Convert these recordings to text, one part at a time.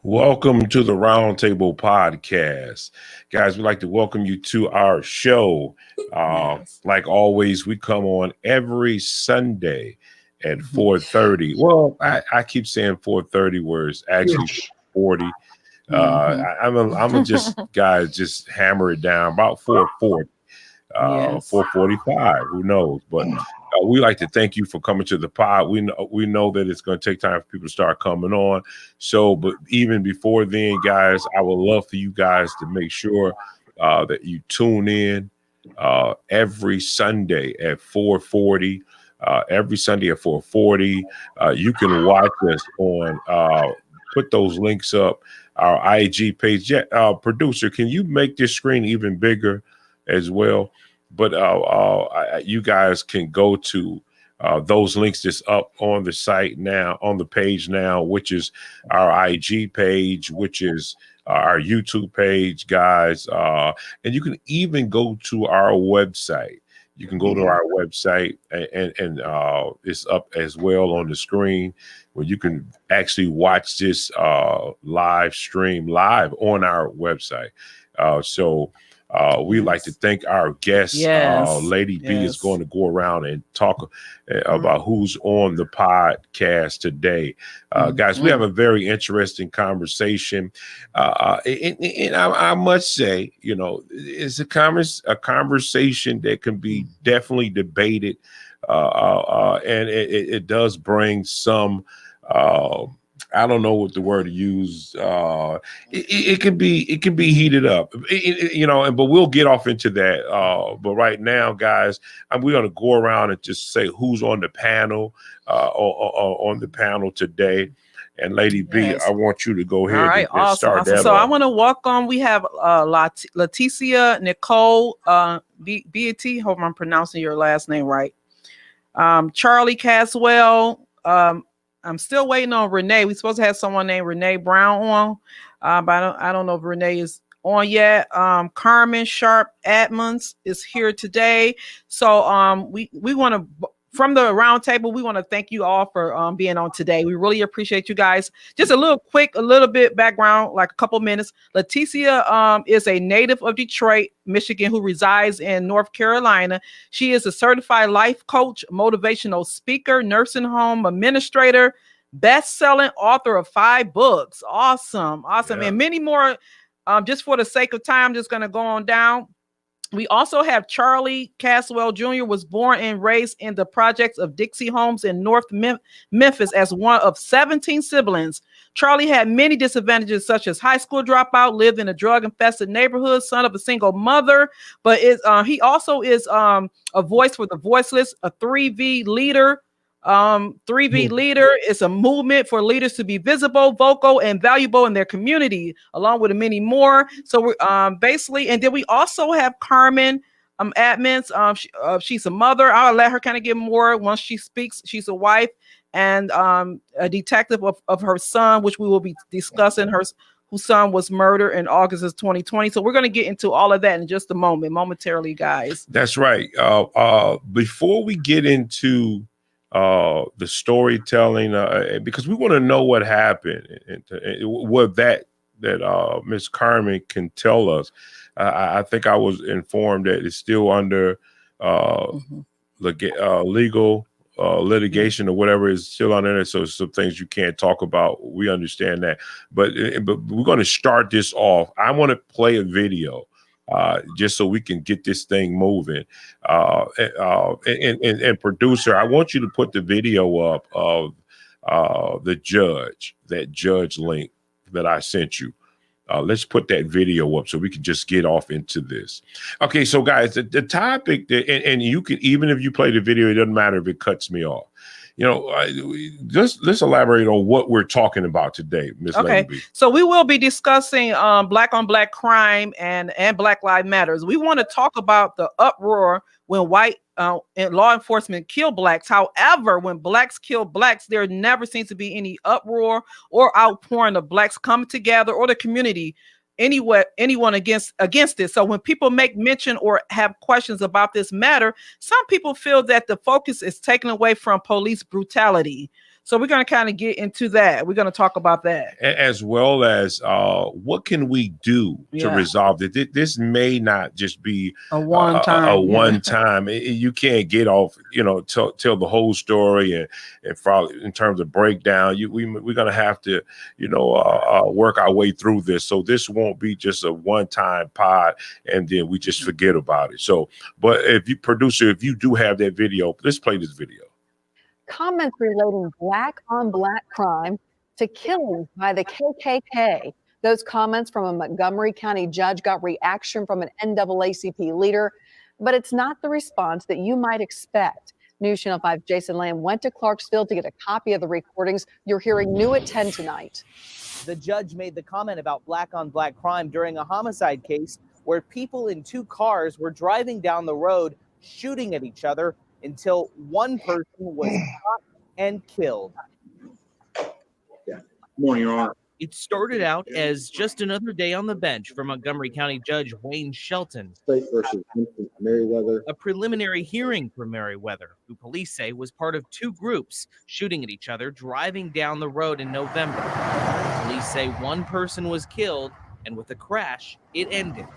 Welcome to the Roundtable Podcast. Guys, we'd like to welcome you to our show. Like always, we come on every Sunday at 4:30. Well, I keep saying 4:30, where it's actually 40. I'm a just, guys, just hammer it down about 4:40. 4:45, who knows? But we like to thank you for coming to the pod. We know that it's going to take time for people to start coming on. So, but even before then, guys, I would love for you guys to make sure that you tune in every Sunday at 4:40. Every Sunday at 4:40, you can watch us on. Put those links up. Our IG page. Producer, can you make this screen even bigger as well? But you guys can go to those links that's up on the site now, on the page now, which is our IG page, which is our YouTube page, guys. And you can even go to our website. You can go to our website, and it's up as well on the screen, where you can actually watch this live stream live on our website. We like to thank our guest. Lady B is going to go around and talk about who's on the podcast today. Guys, we have a very interesting conversation. And I must say, you know, it's a conversation that can be definitely debated. And it does bring some I don't know what the word to use. It can be heated up, you know. But we'll get off into that. But right now, guys, we're going to go around and just say who's on the panel, on the panel today. And Lady B, I want you to go ahead and start that. So I want to welcome. We have Leticia Nicole B.T. Hope I'm pronouncing your last name right. Charlie Caswell. I'm still waiting on Renee. We're supposed to have someone named Renee Brown on, but I don't know if Renee is on yet. Carmen Sharpe-Edmonds is here today. So we want to, from the round table, we want to thank you all for being on today. We really appreciate you guys. Just a little bit background, like a couple minutes. Leticia is a native of Detroit, Michigan, who resides in North Carolina. She is a certified life coach, motivational speaker, nursing home administrator, best-selling author of 5 books. Awesome. Yeah. And many more. Just for the sake of time, I'm just going to go on down. We also have Charlie Caswell Jr. was born and raised in the projects of Dixie Homes in North Memphis as one of 17 siblings. Charlie had many disadvantages, such as high school dropout, lived in a drug-infested neighborhood, son of a single mother. But he also is a voice for the voiceless, a 3V leader. 3V leader is a movement for leaders to be visible, vocal, and valuable in their community, along with many more. So we're basically, and then we also have Carmen Edmonds. She's a mother. I'll let her kind of get more once she speaks. She's a wife and a detective of her son, which we will be discussing. Whose son was murdered in August of 2020. So we're going to get into all of that in just a momentarily, guys. That's right. Before we get into the storytelling, because we want to know what happened and what that Miss Carmen can tell us. I think I was informed that it's still under legal litigation or whatever is still on there. So some things you can't talk about. We understand that, but we're going to start this off. I want to play a video. Just so we can get this thing moving. And producer, I want you to put the video up of that judge link that I sent you. Let's put that video up so we can just get off into this. Okay, so guys, the topic, and you can, even if you play the video, it doesn't matter if it cuts me off. let's elaborate on what we're talking about today, Miss Okay, Lady B. so we will be discussing black on black crime and Black Lives Matters. We want to talk about the uproar when white and law enforcement kill blacks. However, when blacks kill blacks, there never seems to be any uproar or outpouring of blacks coming together or the community anyone against it. So when people make mention or have questions about this matter, some people feel that the focus is taken away from police brutality. So we're going to kind of get into that. We're going to talk about that. As well as what can we do to resolve it? This may not just be a one time. You can't get off, tell the whole story and probably in terms of breakdown. We're going to have to, work our way through this. So this won't be just a one-time pod and then we just forget about it. So, but if you do have that video, let's play this video. Comments relating black on black crime to killings by the KKK. Those comments from a Montgomery County judge got reaction from an NAACP leader, but it's not the response that you might expect. News Channel 5 Jason Lamb went to Clarksville to get a copy of the recordings. You're hearing new at 10 tonight. The judge made the comment about black on black crime during a homicide case where people in two cars were driving down the road shooting at each other until one person was shot and killed. Morning, Your Honor. It started out as just another day on the bench for Montgomery County Judge Wayne Shelton. State versus Merriweather. A preliminary hearing for Merriweather, who police say was part of two groups shooting at each other driving down the road in November. Police say one person was killed, and with the crash, it ended.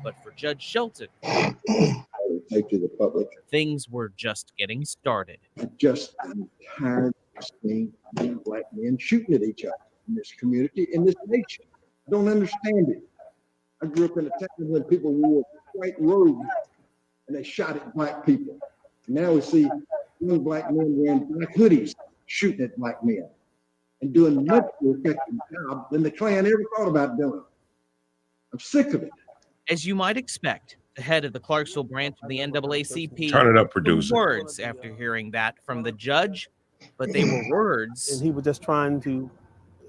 But for Judge Shelton, to the public, things were just getting started. Just tired of seeing black men shooting at each other in this community, in this nation. I don't understand it. I grew up in a town when people wore white robes and they shot at black people. Now we see young black men wearing black hoodies shooting at black men and doing much more effective job than the Klan ever thought about doing. I'm sick of it. As you might expect, the head of the Clarksville branch of the NAACP turn it up, producer. Words after hearing that from the judge, but they were words. And he was just trying to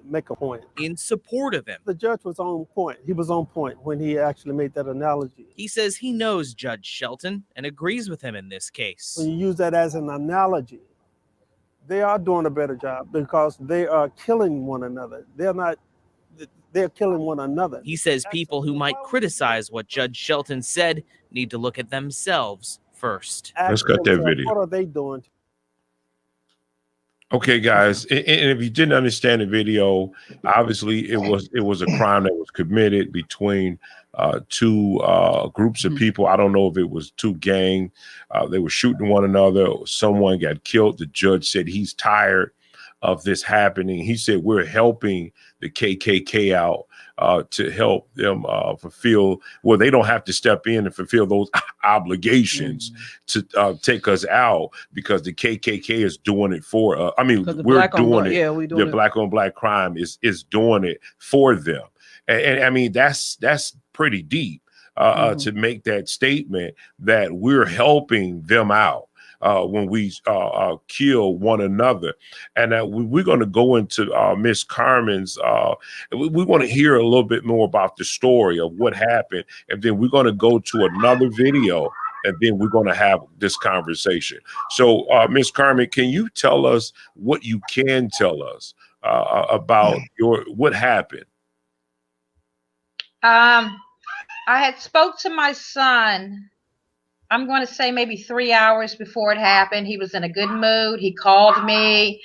make a point in support of him. The judge was on point. He was on point when he actually made that analogy. He says he knows Judge Shelton and agrees with him in this case. When you use that as an analogy, they are doing a better job because they are killing one another. They're killing one another. He says people who might criticize what Judge Shelton said need to look at themselves first. Let's cut that video. What are they doing? Okay, guys, and if you didn't understand the video, obviously it was a crime that was committed between two groups of people. I don't know if it was two gangs. They were shooting one another. Someone got killed. The judge said he's tired of this happening. He said we're helping the KKK out to help them fulfill. Well, they don't have to step in and fulfill those obligations to take us out because the KKK is doing it for. I mean, we're doing it. Yeah, we doing the black on black crime is doing it for them, and I mean that's pretty deep to make that statement that we're helping them out. When we kill one another. And we're going to go into Miss Carmen's, we want to hear a little bit more about the story of what happened. And then we're going to go to another video and then we're going to have this conversation. So Miss Carmen, can you tell us what you can tell us about what happened? I had spoke to my son, I'm going to say maybe 3 hours before it happened. He was in a good mood. He called me.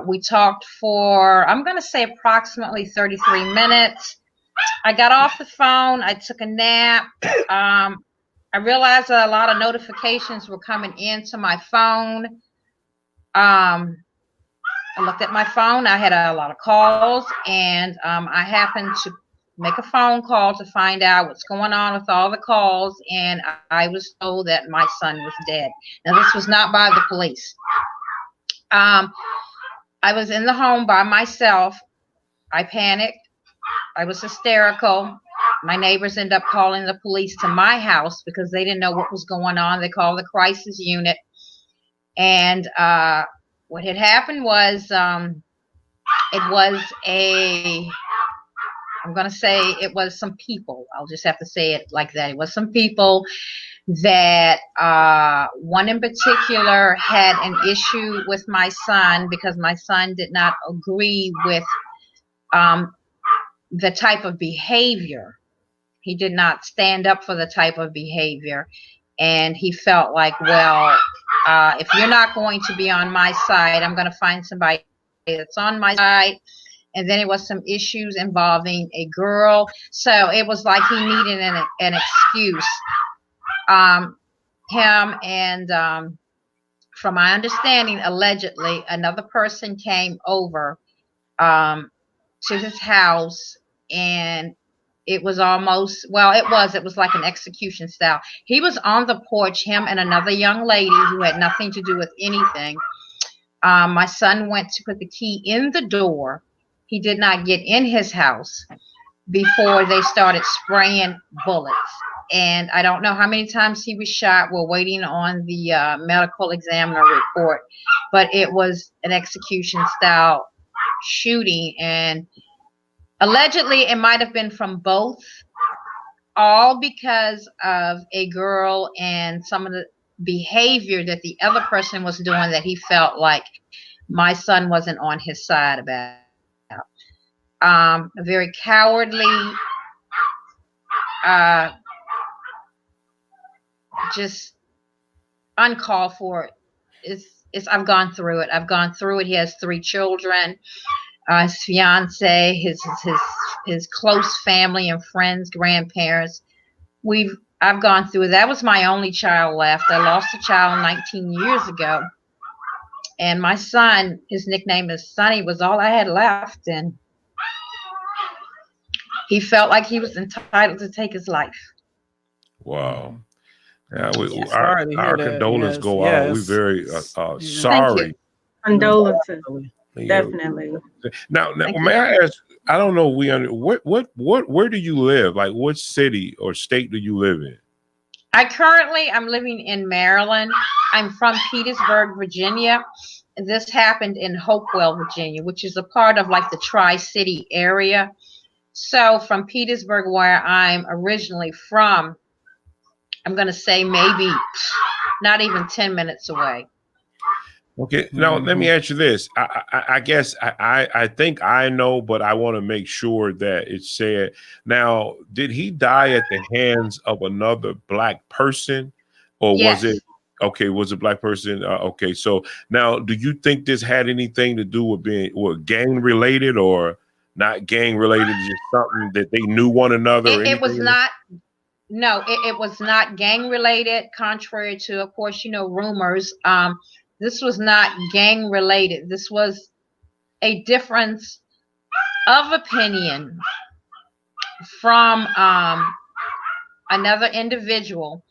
We talked for, I'm going to say approximately 33 minutes. I got off the phone. I took a nap. I realized that a lot of notifications were coming into my phone. I looked at my phone. I had a lot of calls, and I happened to make a phone call to find out what's going on with all the calls, and I was told that my son was dead. Now, this was not by the police. I was in the home by myself. I panicked. I was hysterical. My neighbors ended up calling the police to my house because they didn't know what was going on. They called the crisis unit, and what had happened was it was I'm going to say it was some people. I'll just have to say it like that. It was some people that one in particular had an issue with my son because my son did not agree with the type of behavior. He did not stand up for the type of behavior. And he felt like, well, if you're not going to be on my side, I'm going to find somebody that's on my side. And then it was some issues involving a girl. So it was like he needed an excuse. Him and, from my understanding, allegedly, another person came over to his house, and it was almost, well, it was like an execution style. He was on the porch, him and another young lady who had nothing to do with anything. My son went to put the key in the door. He did not get in his house before they started spraying bullets. And I don't know how many times he was shot. We're waiting on the medical examiner report, but it was an execution style shooting. And allegedly it might have been from both, all because of a girl and some of the behavior that the other person was doing that he felt like my son wasn't on his side about. Very cowardly, just uncalled for. I've gone through it. He has 3 children, his fiance, his close family and friends, grandparents. I've gone through it. That was my only child left. I lost a child 19 years ago. And my son, his nickname is Sonny, was all I had left. And he felt like he was entitled to take his life. Wow. Yeah, our condolences go out. We're very sorry. Condolences. Definitely. Now may I ask, I don't know, where do you live? Like, what city or state do you live in? I'm living in Maryland. I'm from Petersburg, Virginia. This happened in Hopewell, Virginia, which is a part of like the Tri-City area. So from Petersburg, where I'm originally from, I'm going to say maybe not even 10 minutes away. Okay. Now, let me ask you this. I guess I think I know, but I want to make sure that it's said. Now, did he die at the hands of another black person, or Yes. was it? Okay, was a black person? Okay. So now, do you think this had anything to do with being gang related or not gang related? Just something that they knew one another? It was not. No, it was not gang related, contrary to, of course, rumors. This was not gang related. This was a difference of opinion from another individual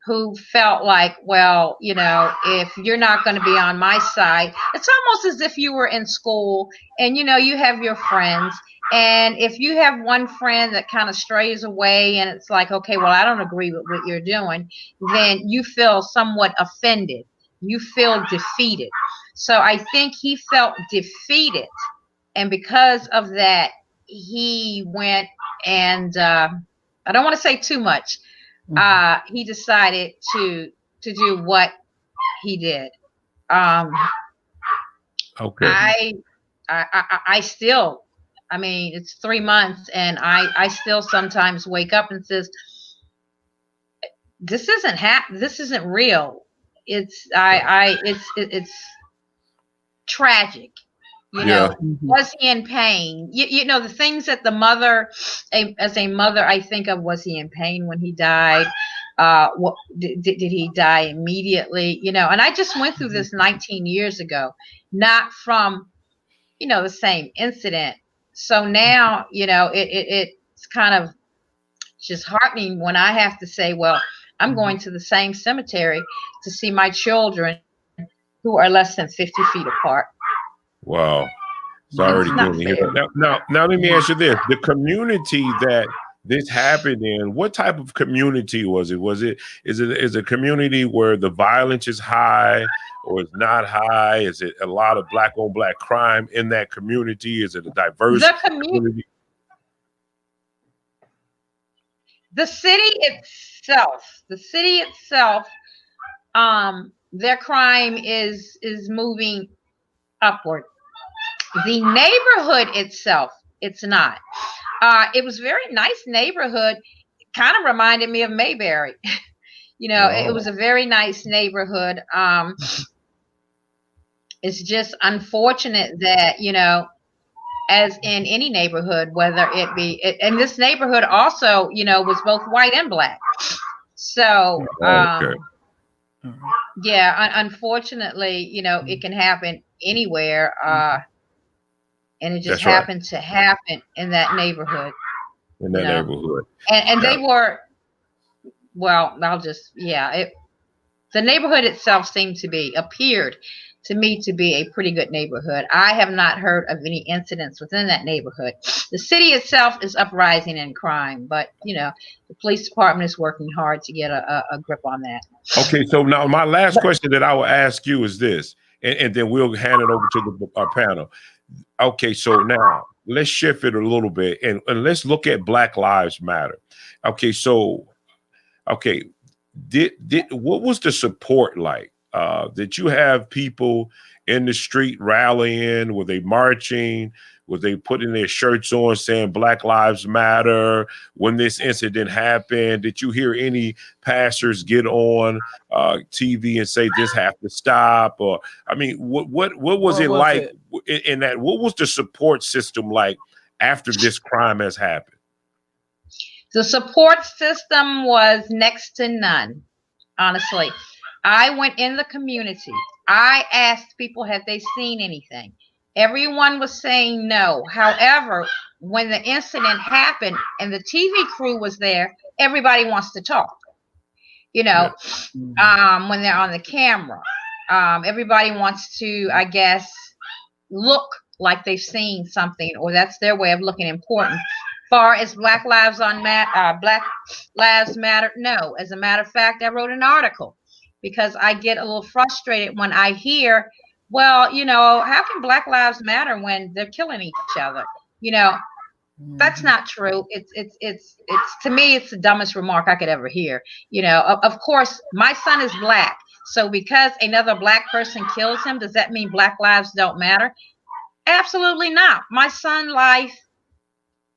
who felt like, well, if you're not going to be on my side, it's almost as if you were in school and, you have your friends. And if you have one friend that kind of strays away and it's like, okay, well, I don't agree with what you're doing, then you feel somewhat offended. You feel defeated. So I think he felt defeated. And because of that, he went and I don't want to say too much. He decided to do what he did. Okay. I still, it's 3 months and I still sometimes wake up and says, this isn't real. It's tragic. Was he in pain? The things that the mother, as a mother, I think of, was he in pain when he died? What did he die immediately? And I just went through this 19 years ago, not from, the same incident. So now, it's kind of just heartening when I have to say, well, I'm going to the same cemetery to see my children who are less than 50 feet apart. Wow. It's already good to hear. Now, let me ask you this. The community that this happened in, what type of community was it? Is it a community where the violence is high or it's not high? Is it a lot of black on black crime in that community? Is it a diverse community? The city itself, their crime is moving upward. The neighborhood itself, it's not. It was a very nice neighborhood. Kind of reminded me of Mayberry. It was a very nice neighborhood. It's just unfortunate that, as in any neighborhood, whether it be, and this neighborhood also, was both white and black. So, unfortunately, it can happen anywhere. And it just happened to happen in that neighborhood. And they were, well, the neighborhood itself appeared to me to be a pretty good neighborhood. I have not heard of any incidents within that neighborhood. The city itself is uprising in crime, but the police department is working hard to get a grip on that. Okay, so now my last question that I will ask you is this, and then we'll hand it over to our panel. Okay, so now let's shift it a little bit and let's look at Black Lives Matter. Okay, so what was the support like? Did you have people in the street rallying? Were they marching? Were they putting their shirts on saying Black Lives Matter when this incident happened? Did you hear any pastors get on TV and say this have to stop? Or what was it like in that? What was the support system like after this crime has happened? The support system was next to none, honestly. I went in the community. I asked people, have they seen anything? Everyone was saying no. However, when the incident happened and the TV crew was there, everybody wants to talk. When they're on the camera, everybody wants to, I guess, look like they've seen something, or that's their way of looking important. Far as Black Lives Matter, no. As a matter of fact, I wrote an article because I get a little frustrated when I hear, well, how can Black Lives matter when they're killing each other? That's not true. It's to me, it's the dumbest remark I could ever hear. Of course, my son is black. So because another black person kills him, does that mean Black lives don't matter? Absolutely not. My son's life,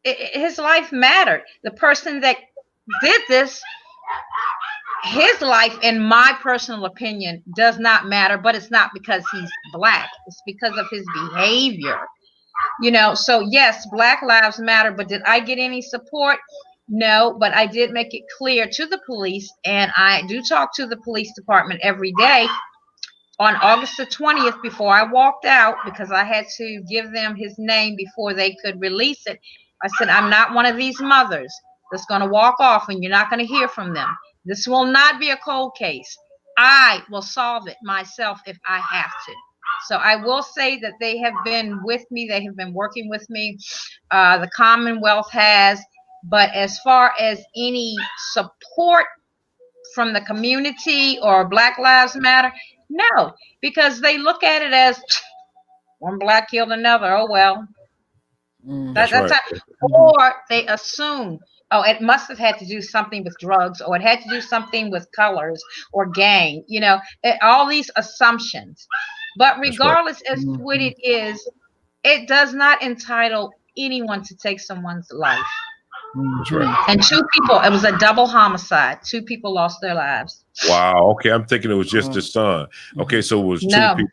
his life mattered. The person that did this, his life, in my personal opinion, does not matter, but it's not because he's black. It's because of his behavior. So yes, Black Lives Matter, but did I get any support? No, but I did make it clear to the police, and I do talk to the police department every day. On August the 20th, before I walked out, because I had to give them his name before they could release it, I said, I'm not one of these mothers that's going to walk off and you're not going to hear from them. This will not be a cold case. I will solve it myself if I have to. So I will say that they have been with me. They have been working with me. The Commonwealth has. But as far as any support from the community or Black Lives Matter, no, because they look at it as one black killed another. Oh, well. That's right. Or they assume, oh, it must have had to do something with drugs, or it had to do something with colors or gang, all these assumptions. But regardless as to what it is, it does not entitle anyone to take someone's life. That's right. And two people, it was a double homicide. 2 people lost their lives. Wow. Okay. I'm thinking it was just the son. Okay. So it was 2 people.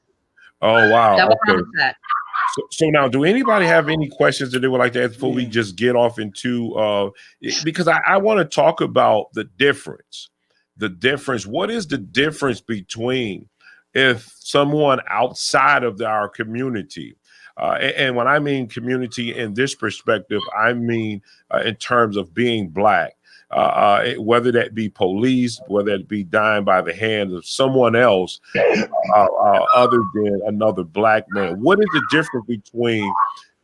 Oh, wow. Double homicide. So now, do anybody have any questions that they would like to ask before we just get off into, because I want to talk about the difference. What is the difference between if someone outside of our community, and when I mean community in this perspective, I mean in terms of being black, whether that be police, whether it be dying by the hand of someone else other than another black man. What is the difference between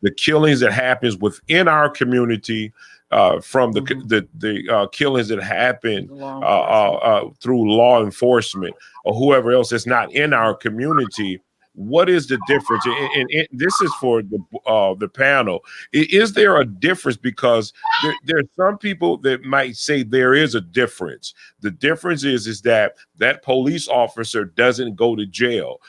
the killings that happens within our community, from the killings that happen through law enforcement or whoever else that's not in our community. What is the difference? And this is for the panel. Is there a difference? Because there's some people that might say there is a difference. The difference is that police officer doesn't go to jail.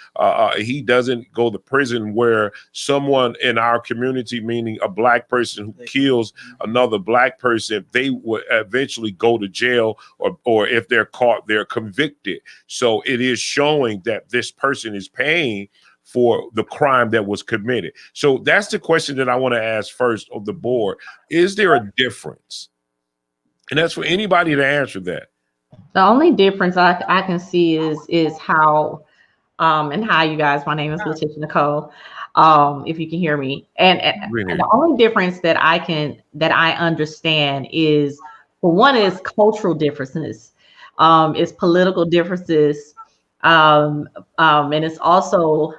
He doesn't go to prison, where someone in our community, meaning a black person who kills another black person, they will eventually go to jail, or if they're caught, they're convicted. So it is showing that this person is paying for the crime that was committed. So that's the question that I want to ask first of the board. Is there a difference? And that's for anybody to answer that. The only difference I can see is how and hi you guys, my name is Letitia Nicole. If you can hear me. And the only difference that I understand is, for one, is cultural differences, is political differences, and it's also,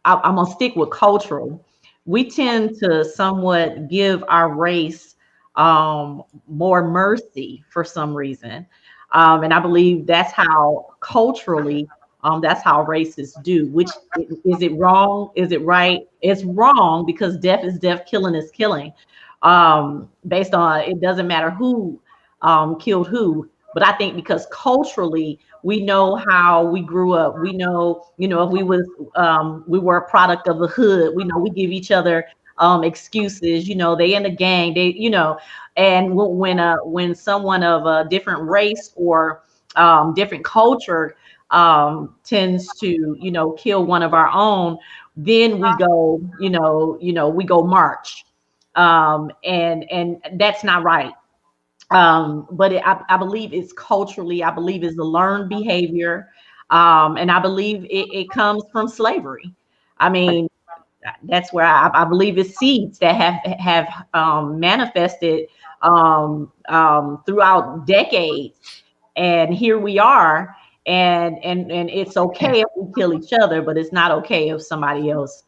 I'm gonna stick with cultural. We tend to somewhat give our race more mercy for some reason. And I believe that's how culturally, that's how racists do. Which, is it wrong? Is it right? It's wrong, because death is death, killing is killing. Based on, it doesn't matter who killed who. But I think because culturally, we know how we grew up. We know, if we were a product of the hood, we know we give each other excuses. They in a gang, and when someone of a different race or different culture tends to, kill one of our own, then we go, we go march, and that's not right. But I believe it's culturally, I believe it's a learned behavior. And I believe it comes from slavery. I mean, that's where I believe it's seeds that have manifested throughout decades. And here we are, and it's okay if we kill each other, but it's not okay if somebody else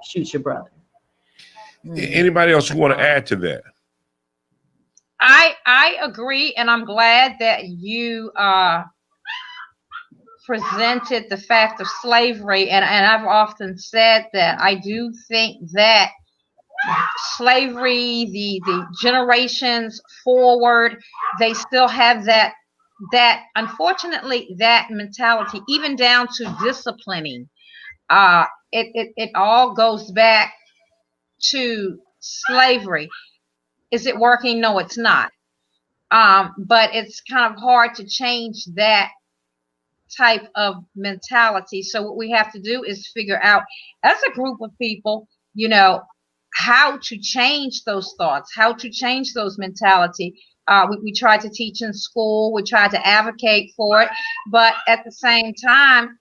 shoots your brother. Anybody else who want to add to that? I agree, and I'm glad that you presented the fact of slavery, and I've often said that I do think that slavery, the generations forward, they still have that unfortunately, that mentality, even down to disciplining. It all goes back to slavery. Is it working? No, it's not. But it's kind of hard to change that type of mentality. So what we have to do is figure out, as a group of people, how to change those thoughts, how to change those mentality. We try to teach in school, we try to advocate for it, but at the same time,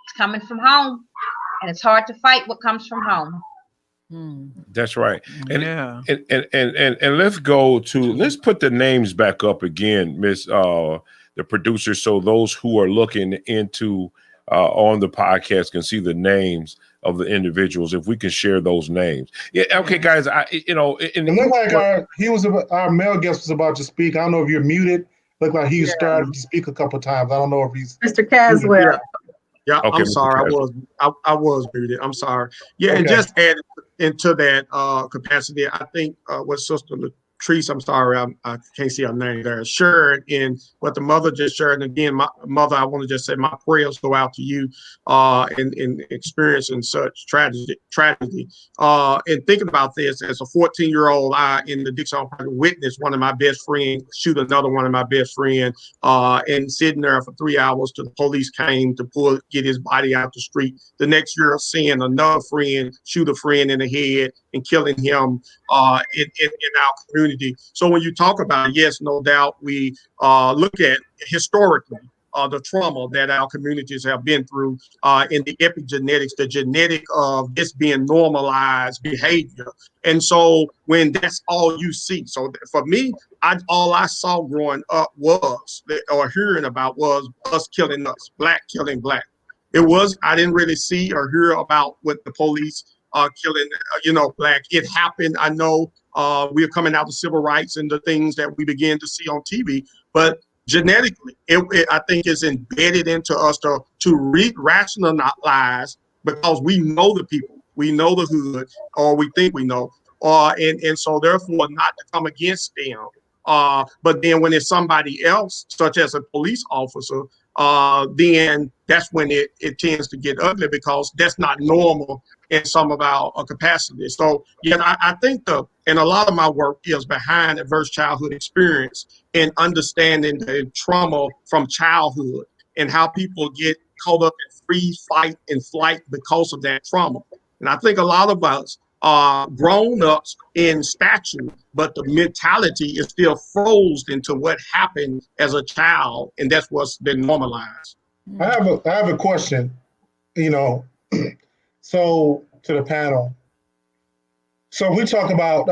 it's coming from home, and it's hard to fight what comes from home. That's right. And let's put the names back up again, Miss the producer, so those who are looking into on the podcast can see the names of the individuals. If we can share those names. Yeah, okay, guys. It looked like our male guest was about to speak. I don't know if you're muted. Looked like he started to speak a couple of times. I don't know if he's Mr. Caswell. Yeah, okay, I'm sorry. I was muted. I'm sorry. Yeah, okay. And just add into that capacity, I think what Sister Latrice, I'm sorry, I can't see her name there, shared in what the mother just shared. And again, my mother, I want to just say my prayers go out to you in experiencing such tragedy. And thinking about this, as a 14-year-old, I, in the Dixon Park, witnessed one of my best friends shoot another one of my best friends, and sitting there for 3 hours till the police came to get his body out the street. The next year, seeing another friend shoot a friend in the head and killing him in our community. So when you talk about it, yes, no doubt, we look at historically the trauma that our communities have been through in the epigenetics, the genetic of this being normalized behavior. And so when that's all you see, so for me, all I saw growing up was, or hearing about, was us killing us, black killing black. I didn't really see or hear about what the police killing, black. It happened. I know we're coming out of civil rights and the things that we begin to see on TV, but genetically, I think it's embedded into us to rationalize, because we know the people, we know the hood, or we think we know, and so therefore not to come against them. But then when it's somebody else, such as a police officer, then that's when it tends to get ugly, because that's not normal in some of our capacity. So yeah, I think and a lot of my work is behind adverse childhood experience and understanding the trauma from childhood and how people get caught up in freeze, fight, and flight because of that trauma. And I think a lot of us are grown ups in stature, but the mentality is still frozen into what happened as a child, and that's what's been normalized. I have a question, so to the panel. So we talk about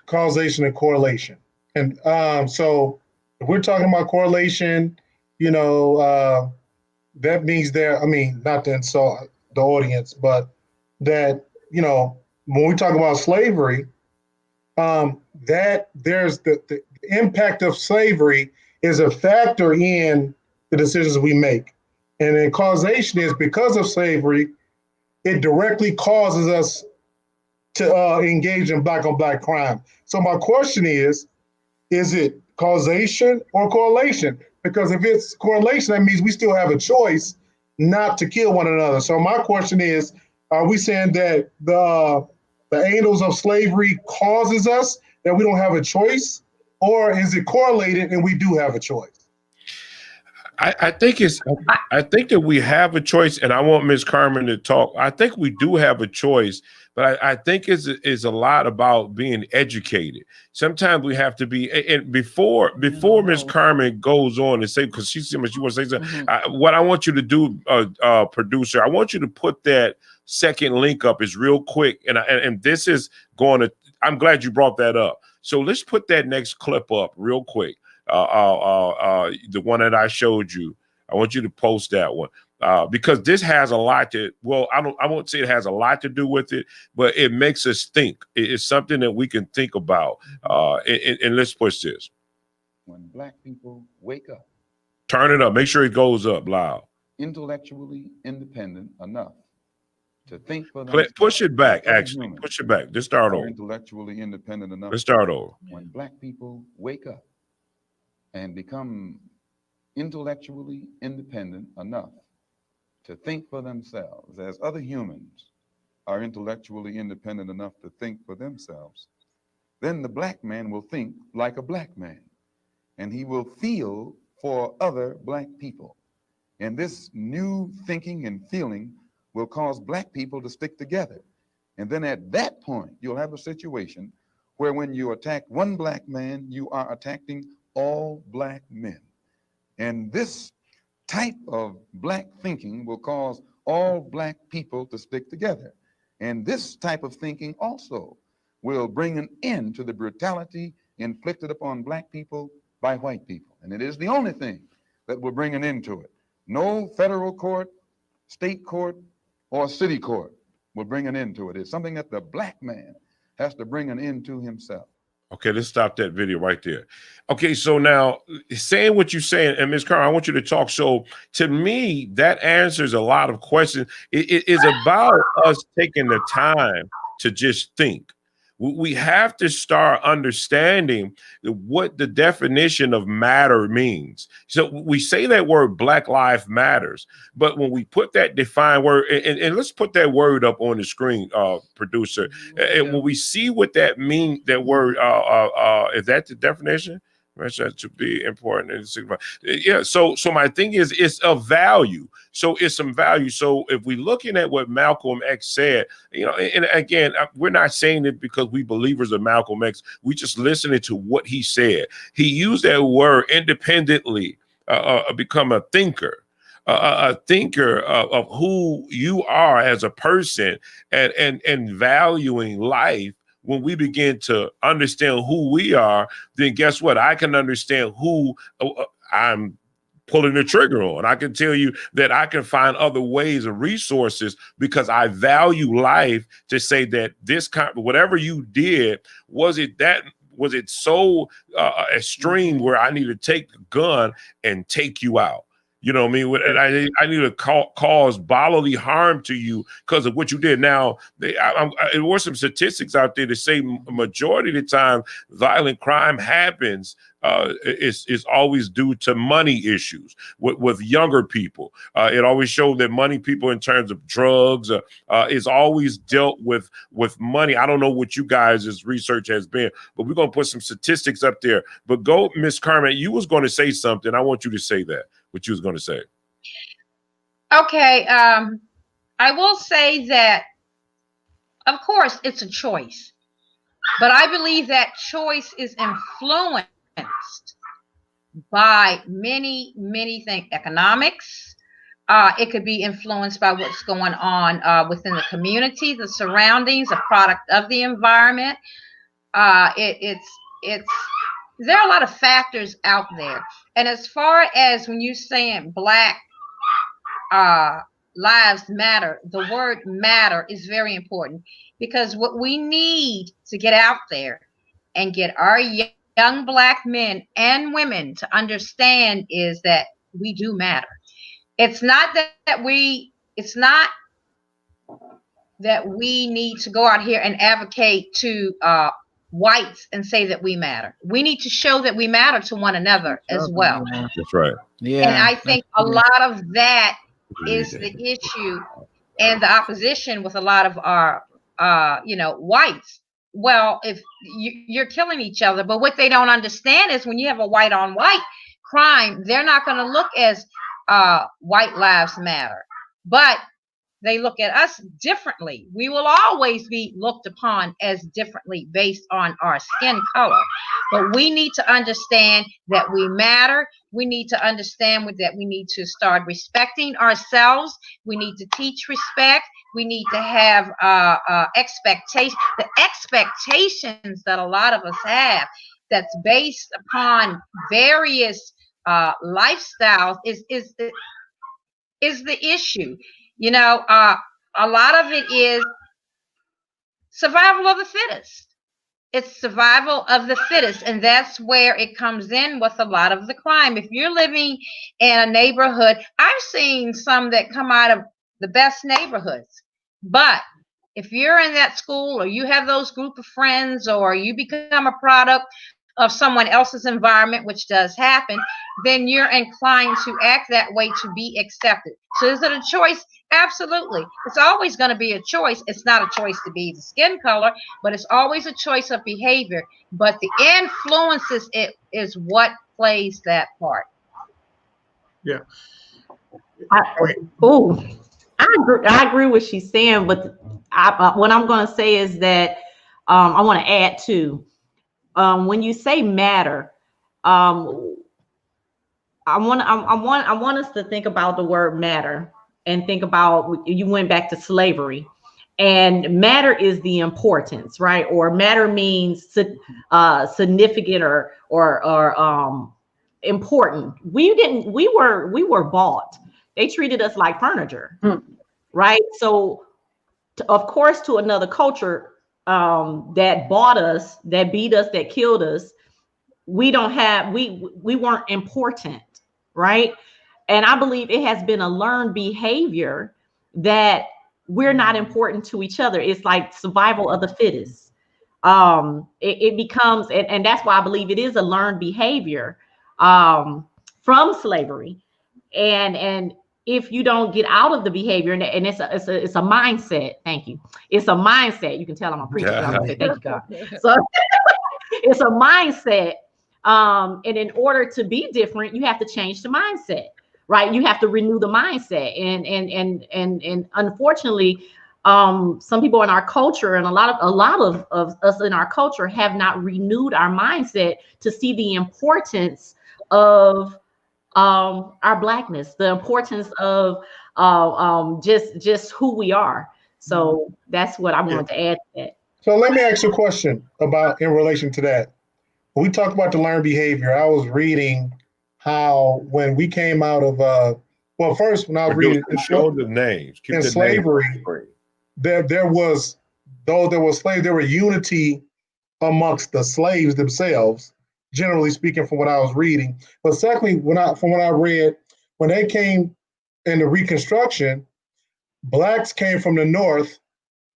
causation and correlation, and so if we're talking about correlation, that means not to insult the audience, but that when we talk about slavery, that there's the impact of slavery is a factor in the decisions we make. And then causation is because of slavery, it directly causes us to engage in black on black crime. So my question is it causation or correlation? Because if it's correlation, that means we still have a choice not to kill one another. So my question is, are we saying that the angels of slavery causes us, that we don't have a choice, or is it correlated and we do have a choice? I think that we have a choice, and I want Ms. Carmen to talk. I think we do have a choice, but I think it's a lot about being educated. Sometimes we have to be, and before Ms. Carmen goes on and say, because she wants to say something, what I want you to do, producer, I want you to put that second link up is real quick, and this is going to, I'm glad you brought that up. So let's put that next clip up real quick. The one that I showed you, I want you to post that one because this has a lot to. Well, I won't say it has a lot to do with it, but it makes us think. It's something that we can think about. And let's push this. When black people wake up, turn it up. Make sure it goes up loud. Intellectually independent enough to think for themselves. Push it back. Actually, push it back. Just start over. Intellectually independent enough. Let's start over. When black people wake up and become intellectually independent enough to think for themselves, as other humans are intellectually independent enough to think for themselves, then the black man will think like a black man, and he will feel for other black people. And this new thinking and feeling will cause black people to stick together. And then at that point, you'll have a situation where when you attack one black man, you are attacking all black men. And this type of black thinking will cause all black people to stick together. And this type of thinking also will bring an end to the brutality inflicted upon black people by white people. And it is the only thing that will bring an end to it. No federal court, state court, or city court will bring an end to it. It's something that the black man has to bring an end to himself. Okay, let's stop that video right there. Okay, so now saying what you're saying, and Ms. Carmen, I want you to talk. So to me, that answers a lot of questions. It is about us taking the time to just think. We have to start understanding what the definition of matter means. So we say that word Black Lives Matters, but when we put that defined word, and let's put that word up on the screen, producer, and when we see what that means, that word, is that the definition? To be important. Yeah. So my thing is, it's of value. So it's some value. So if we're looking at what Malcolm X said, and again, we're not saying it because we believers of Malcolm X. We just listening to what he said. He used that word independently, become a thinker. A thinker of who you are as a person, and valuing life. When we begin to understand who we are, then guess what? I can understand who I'm pulling the trigger on. I can tell you that I can find other ways and resources because I value life to say that this kind, whatever you did, was it so extreme where I need to take a gun and take you out? You know what I mean? And I need to cause bodily harm to you because of what you did. Now, there were some statistics out there that say majority of the time violent crime happens is always due to money issues with younger people. It always showed that money people in terms of drugs is always dealt with money. I don't know what you guys' research has been, but we're going to put some statistics up there. But go, Miss Carmen, you was going to say something. I want you to say that. What you was going to say. Okay. I will say that, of course, it's a choice, but I believe that choice is influenced by many, many things. Economics. It could be influenced by what's going on within the community, the surroundings, a product of the environment. There are a lot of factors out there. And as far as when you're saying Black lives matter, the word matter is very important, because what we need to get out there and get our young Black men and women to understand is that we do matter. It's not that we need to go out here and advocate to whites and say that we matter. We need to show that we matter to one another as well. That's right. Yeah. And I think a lot of that is the issue and the opposition with a lot of our, whites. Well, if you're killing each other, but what they don't understand is when you have a white on white crime, they're not going to look as white lives matter, but they look at us differently. We will always be looked upon as differently based on our skin color. But we need to understand that we matter. We need to understand that we need to start respecting ourselves. We need to teach respect. We need to have expectations. The expectations that a lot of us have that's based upon various lifestyles is the issue. A lot of it is survival of the fittest. It's survival of the fittest. And that's where it comes in with a lot of the crime. If you're living in a neighborhood, I've seen some that come out of the best neighborhoods. But if you're in that school, or you have those group of friends, or you become a product of someone else's environment, which does happen, then you're inclined to act that way to be accepted. So is it a choice? Absolutely. It's always going to be a choice. It's not a choice to be the skin color, but it's always a choice of behavior. But the influences is what plays that part. Yeah. I agree with what she's saying, but what I'm going to say is that I want to add to. When you say matter, I want us to think about the word matter and think about, you went back to slavery, and matter is the importance, right? Or matter means significant or important. We were bought. They treated us like furniture, right? So of course, to another culture, that bought us, that beat us, that killed us, we weren't important, right? And I believe it has been a learned behavior that we're not important to each other. It's like survival of the fittest. It becomes, and that's why I believe it is a learned behavior from slavery. And if you don't get out of the behavior, and it's a mindset. Thank you. It's a mindset. You can tell I'm a preacher. I'm gonna say thank you, God. So it's a mindset. And in order to be different, you have to change the mindset, right? You have to renew the mindset. And unfortunately, some people in our culture, and a lot of us in our culture, have not renewed our mindset to see the importance of our Blackness, the importance of just who we are. So that's what I wanted to add to that. So let me ask you a question about in relation to that. When we talk about the learned behavior, I was reading how when we came out of well, first when I was reading show the names in slavery, there was, though there was slaves, there were unity amongst the slaves themselves, generally speaking, from what I was reading. But secondly, from what I read, when they came into Reconstruction, blacks came from the North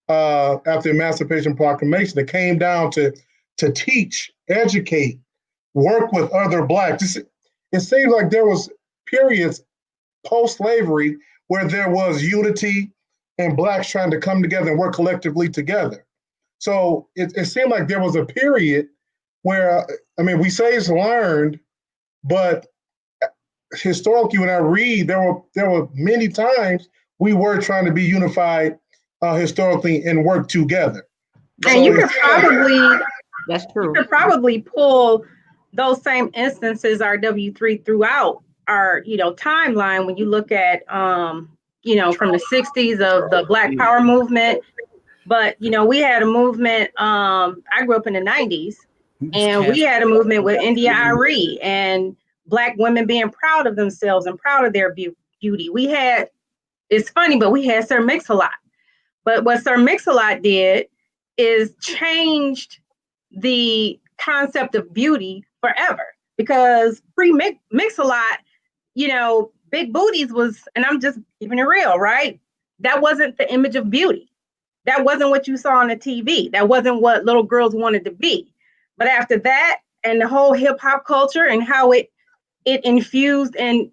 after the Emancipation Proclamation. They came down to teach, educate, work with other blacks. It seems like there was periods post-slavery where there was unity and blacks trying to come together and work collectively together. So it seemed like there was a period where, I mean, we say it's learned, but historically, when I read, there were many times we were trying to be unified historically and work together. And so you could probably, that's true. You could probably pull those same instances, RW3, throughout our, timeline when you look at, from the 60s of the Black Power movement. But, we had a movement, I grew up in the 90s, and we had a movement with India Arie and Black women being proud of themselves and proud of their beauty. It's funny, but we had Sir Mix-a-Lot. But what Sir Mix-a-Lot did is changed the concept of beauty forever. Because pre-Mix-a-Lot, big booties was, and I'm just keeping it real, right? That wasn't the image of beauty. That wasn't what you saw on the TV. That wasn't what little girls wanted to be. But after that, and the whole hip hop culture and how it infused in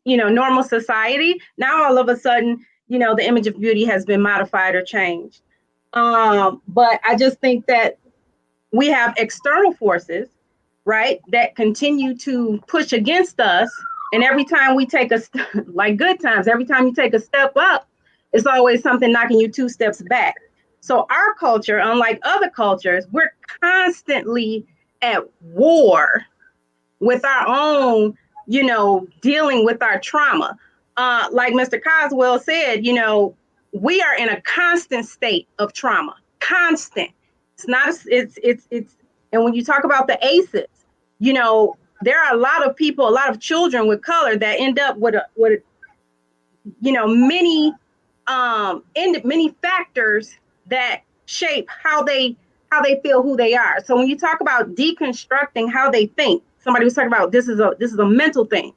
normal society, now all of a sudden, the image of beauty has been modified or changed. But I just think that we have external forces, right, that continue to push against us. And every time we take like Good Times, every time you take a step up, it's always something knocking you 2 steps back. So our culture, unlike other cultures, we're constantly at war with our own, dealing with our trauma. Like Mr. Caswell said, we are in a constant state of trauma. Constant. It's not, and when you talk about the ACEs, there are a lot of people, a lot of children with color that end up with many factors that shape how they feel who they are. So when you talk about deconstructing how they think, somebody was talking about this is a mental thing.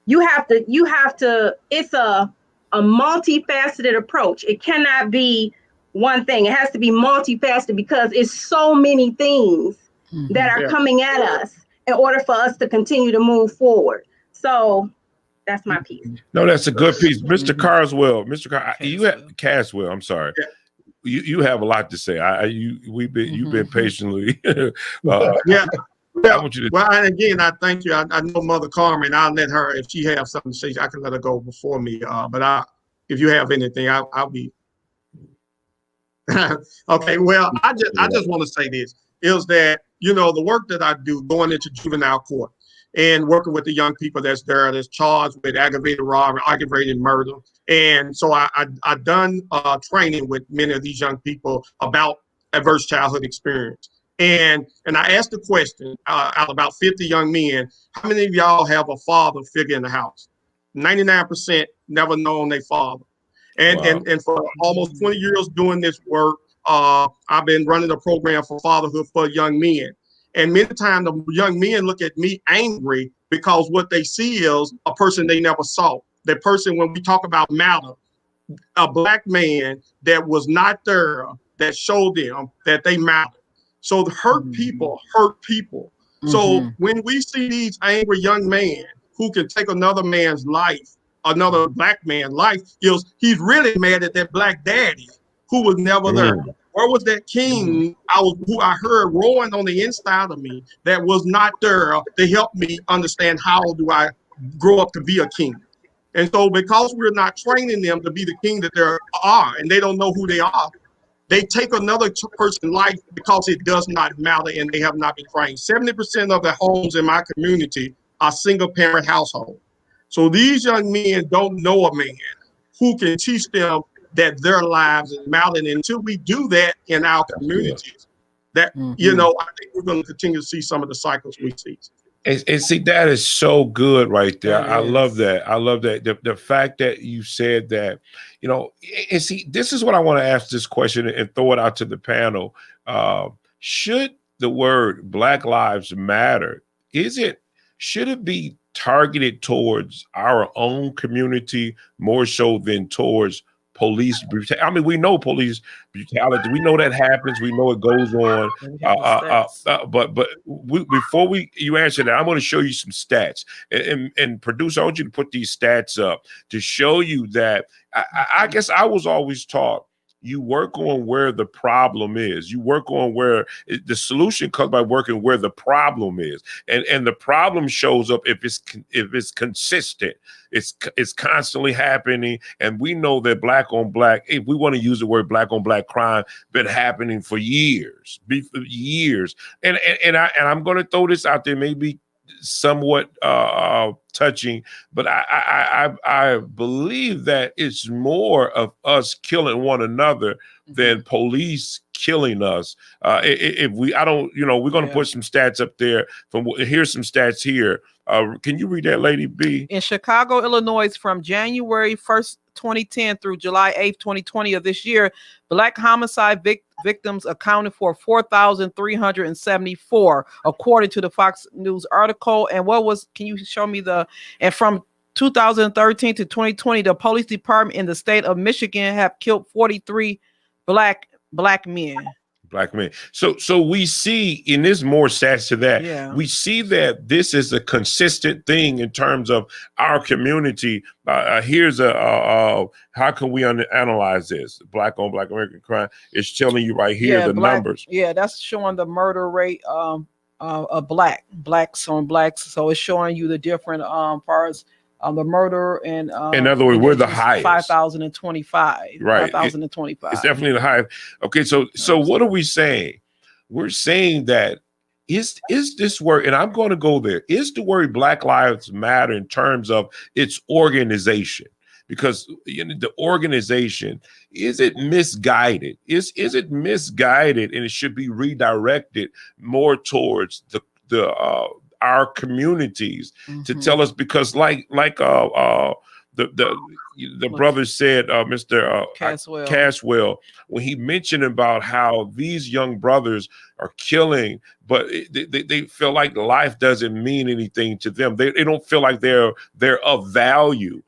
You have to, it's a multifaceted approach. It cannot be one thing. It has to be multifaceted because it's so many things that are coming at us in order for us to continue to move forward. So that's my piece. No, that's a good piece. Mr. Caswell, you have Caswell, I'm sorry. Yeah. You have a lot to say. You've been patiently. Yeah. I want you to. Well, and again, I thank you. I know Mother Carmen. I'll let her, if she has something to say, I can let her go before me. But if you have anything, I'll be. Okay. Well, I just want to say this is that the work that I do going into juvenile court and working with the young people that's charged with aggravated robbery, aggravated murder, and so I done training with many of these young people about adverse childhood experience. And I asked the question out of about 50 young men, how many of y'all have a father figure in the house? 99% never known their father. And for almost 20 years doing this work, I've been running a program for fatherhood for young men. And many times the young men look at me angry because what they see is a person they never saw. That person, when we talk about matter, a Black man that was not there, that showed them that they matter. So the hurt people hurt people. So when we see these angry young men who can take another man's life, another Black man's life, he's really mad at that Black daddy who was never there. Where was that king who I heard roaring on the inside of me that was not there to help me understand how do I grow up to be a king? And so because we're not training them to be the king that they are, and they don't know who they are, they take another person's life because it does not matter and they have not been trained. 70% of the homes in my community are single parent households. So these young men don't know a man who can teach them that their lives matter. And until we do that in our communities, that, I think we're going to continue to see some of the cycles we see. And see, that is so good right there. That I love is. that. I love that. The fact that you said that, you know, and see, this is what I want to ask this question and throw it out to the panel. Should the word Black Lives Matter, should it be targeted towards our own community more so than towards police brutality? I mean, we know police brutality. We know that happens. We know it goes on. But before you answer that, I'm going to show you some stats. And producer, I want you to put these stats up to show you that. I guess I was always taught you work on where the problem is. You work on where the solution comes by working where the problem is, and the problem shows up if it's consistent. It's constantly happening, and we know that black on black, if we want to use the word black on black crime, been happening for years. And I'm going to throw this out there, maybe somewhat touching, but I believe that it's more of us killing one another than police killing us. If we, I don't, you know, we're going to put some stats up there. Here's some stats here. Can you read that, Lady B? In Chicago, Illinois, from January 1st, 2010 through July 8th, 2020 of this year, Black homicide victims accounted for 4,374, according to the Fox News article. And can you show me and from 2013 to 2020, the police department in the state of Michigan have killed 43 black men. Black men. So we see, and there's more stats to that. Yeah. We see that this is a consistent thing in terms of our community. Here's how can we analyze this? Black on black American crime. It's telling you right here numbers. Yeah, that's showing the murder rate of blacks on blacks. So it's showing you the different parts. The murder and in other words, we're the highest. 5,025. Right. 5,025. It's definitely the highest. Okay, so what are we saying? We're saying that is this word, and I'm going to go there. Is the word Black Lives Matter in terms of its organization? Because the organization, is it misguided? Is it misguided, and it should be redirected more towards our communities to tell us, because like the brother said, Mr. Caswell, when he mentioned about how these young brothers are killing, but they feel like life doesn't mean anything to them. They don't feel like they're of value,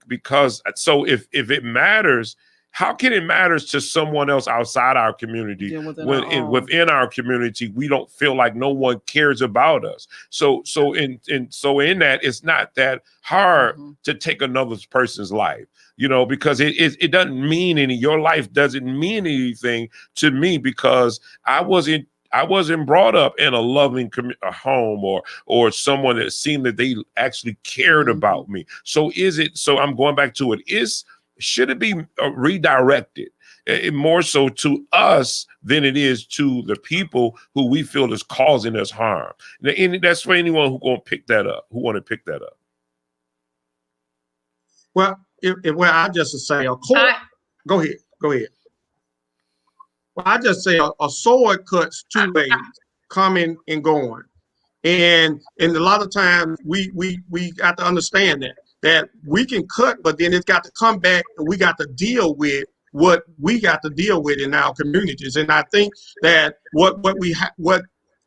because so if it matters, how can it matter to someone else outside our community when within our community we don't feel like no one cares about us? So in that, it's not that hard to take another person's life, because it doesn't mean your life doesn't mean anything to me, because I wasn't brought up in a loving home or someone that seemed that they actually cared about me. So I'm going back to it. Should it be redirected more so to us than it is to the people who we feel is causing us harm? And that's for anyone who want to pick that up. Well, I just say a court. Go ahead. Well, I just say a sword cuts two ways, coming and going, and a lot of times we got to understand that we can cut, but then it's got to come back, and we got to deal with what we got to deal with in our communities. And I think that what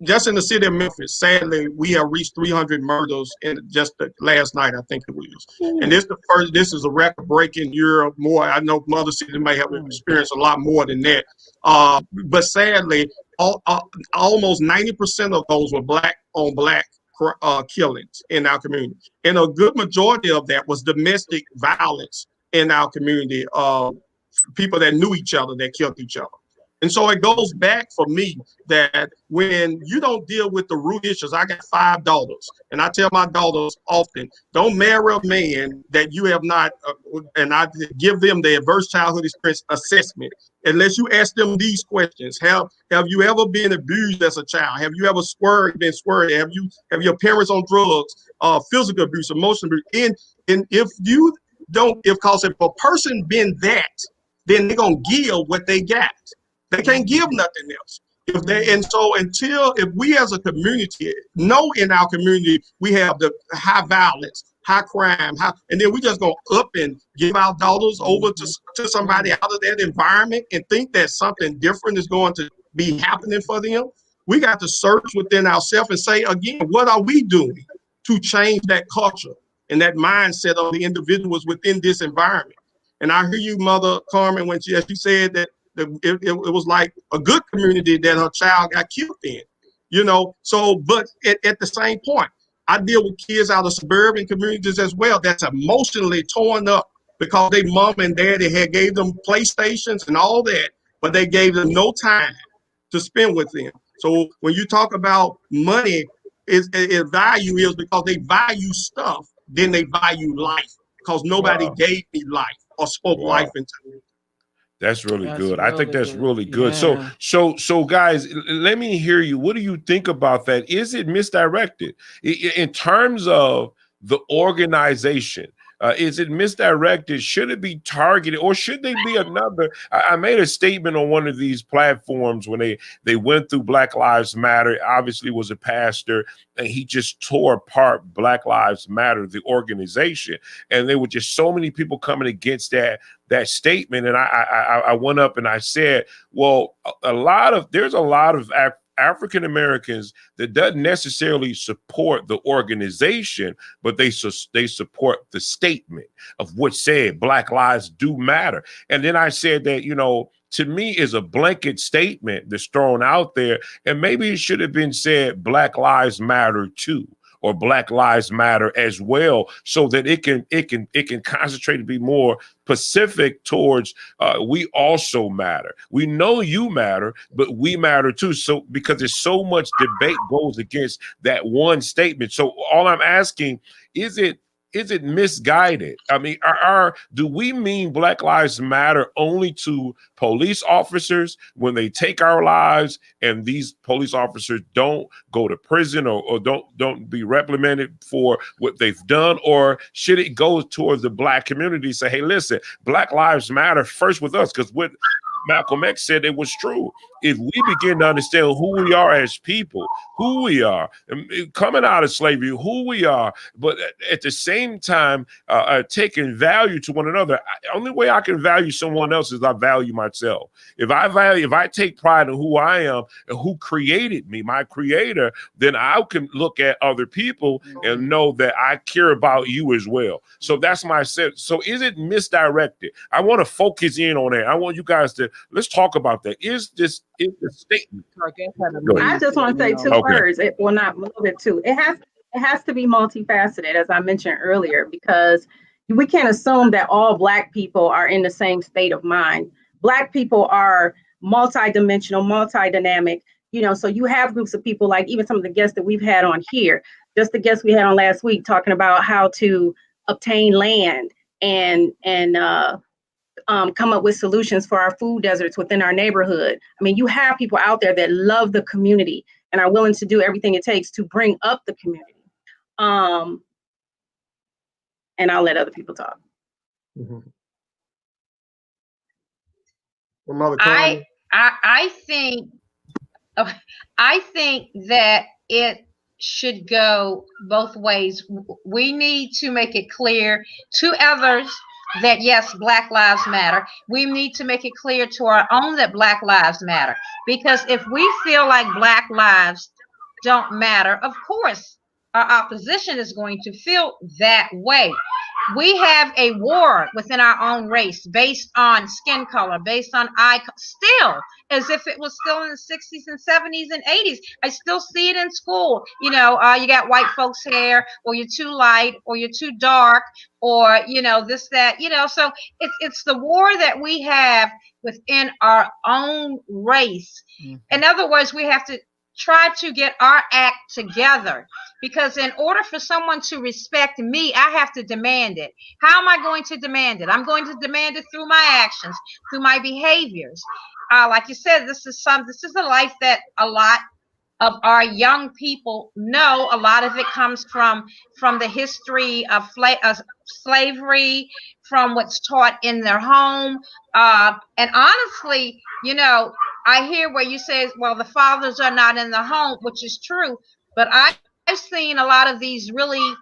just in the city of Memphis, sadly, we have reached 300 murders in just last night, I think it was. And this is a record-breaking year or more. I know other cities may have experienced a lot more than that. But sadly, almost 90% of those were black on black killings in our community, and a good majority of that was domestic violence in our community, people that knew each other that killed each other. And so it goes back for me that when you don't deal with the root issues, I got 5 daughters, and I tell my daughters often, don't marry a man that you have not, and I give them the adverse childhood experience assessment, unless you ask them these questions. Have you ever been abused as a child? Have you ever been swerved? Have your parents on drugs, physical abuse, emotional abuse? And if you don't, if a person been that, then they're gonna give what they got. They can't give nothing else. If they, and so if we as a community know in our community we have the high violence, high crime, and then we just go up and give our dollars over to somebody out of that environment and think that something different is going to be happening for them. We got to search within ourselves and say again, what are we doing to change that culture and that mindset of the individuals within this environment? And I hear you, Mother Carmen, when she said that it was like a good community that her child got killed in, you know. So, but at the same point, I deal with kids out of suburban communities as well that's emotionally torn up because they mom and daddy had gave them PlayStations and all that, but they gave them no time to spend with them. So when you talk about money, its value is because they value stuff, then they value life because nobody gave me life or spoke life into me. That's really good. I think that's really good. Yeah. So guys, let me hear you. What do you think about that? Is it misdirected in terms of the organization? Is it misdirected? Should it be targeted, or should they be another? I made a statement on one of these platforms when they went through Black Lives Matter. Obviously, was a pastor, and he just tore apart Black Lives Matter, the organization, and there were just so many people coming against that statement. And I went up and I said, well, there's a lot of African Americans that doesn't necessarily support the organization, but they support the statement of what said Black lives do matter. And then I said that, you know, to me is a blanket statement that's thrown out there, and maybe it should have been said Black lives matter too, or Black lives matter as well, so that it can concentrate and be more specific towards we also matter. We know you matter, but we matter too. So because there's so much debate goes against that one statement. So all I'm asking, is it misguided? I mean, do we mean Black Lives Matter only to police officers when they take our lives, and these police officers don't go to prison or don't be reprimanded for what they've done? Or should it go towards the Black community? Say, hey, listen, Black Lives Matter first with us, because what Malcolm X said, it was true. If we begin to understand who we are as people, who we are, coming out of slavery, who we are, but at the same time, taking value to one another. Only way I can value someone else is I value myself. If I take pride in who I am and who created me, my creator, then I can look at other people and know that I care about you as well. So that's my sense. So is it misdirected? I want to focus in on that. I want you guys to, let's talk about that. Is the statement? I just want to say two words. Well, not a little bit too. It has to be multifaceted, as I mentioned earlier, because we can't assume that all Black people are in the same state of mind. Black people are multidimensional, multidynamic. You know, so you have groups of people, like even some of the guests that we've had on here, just the guests we had on last week, talking about how to obtain land and come up with solutions for our food deserts within our neighborhood. I mean, you have people out there that love the community and are willing to do everything it takes to bring up the community. And I'll let other people talk. Mm-hmm. I think that it should go both ways. We need to make it clear to others that yes, Black Lives Matter. We need to make it clear to our own that Black Lives Matter. Because if we feel like Black lives don't matter, of course, our opposition is going to feel that way. We have a war within our own race based on skin color, based on still, as if it was still in the 60s and 70s and 80s. I still see it in school. You know, you got white folks' hair, or you're too light, or you're too dark, or, you know, this, that, you know. So it's the war that we have within our own race. Mm-hmm. In other words, we have to try to get our act together, because in order for someone to respect me, I have to demand it. How am I going to demand it? I'm going to demand it through my actions, through my behaviors. Like you said, this is a life that a lot of our young people know. A lot of it comes from the history of slavery, from what's taught in their home. And honestly, you know, I hear where you say, well, the fathers are not in the home, which is true. But I've seen a lot of these really,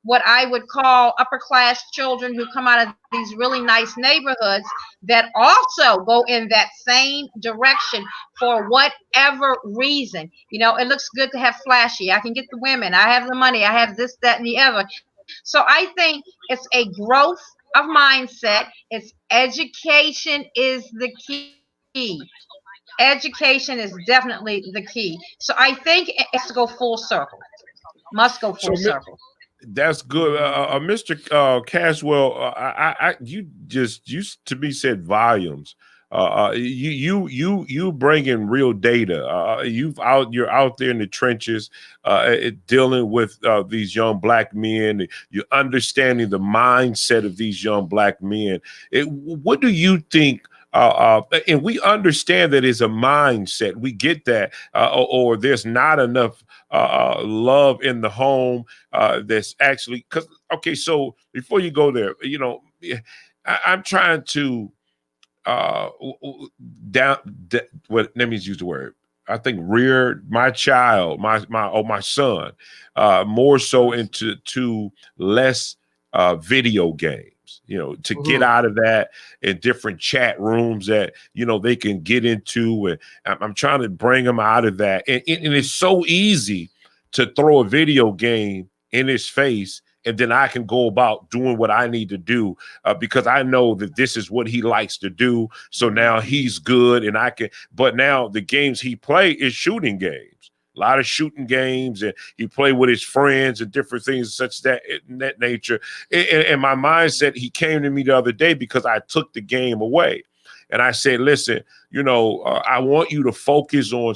what I would call upper class children who come out of these really nice neighborhoods that also go in that same direction for whatever reason. You know, it looks good to have flashy. I can get the women. I have the money. I have this, that, and the other. So I think it's a growth of mindset. It's education is the key. Education is definitely the key. So I think it has to go full circle. Must go full circle. That's good, Mr. Caswell. You to me said volumes. You bring in real data. You're out there in the trenches, dealing with these young black men. You're understanding the mindset of these young black men. What do you think? And we understand that it's a mindset. We get that, or there's not enough love in the home. That's actually because okay. So before you go there, you know, I'm trying to let me use the word. I think rear my child, my son, more so into less video games. You know, to get out of that in different chat rooms that, you know, they can get into. And I'm trying to bring them out of that. And it's so easy to throw a video game in his face, and then I can go about doing what I need to do because I know that this is what he likes to do. So now he's good, and I can. But now the games he play is shooting games. A lot of shooting games, and he played with his friends and different things such that nature. And my mindset, he came to me the other day because I took the game away. And I said, listen, you know, I want you to focus on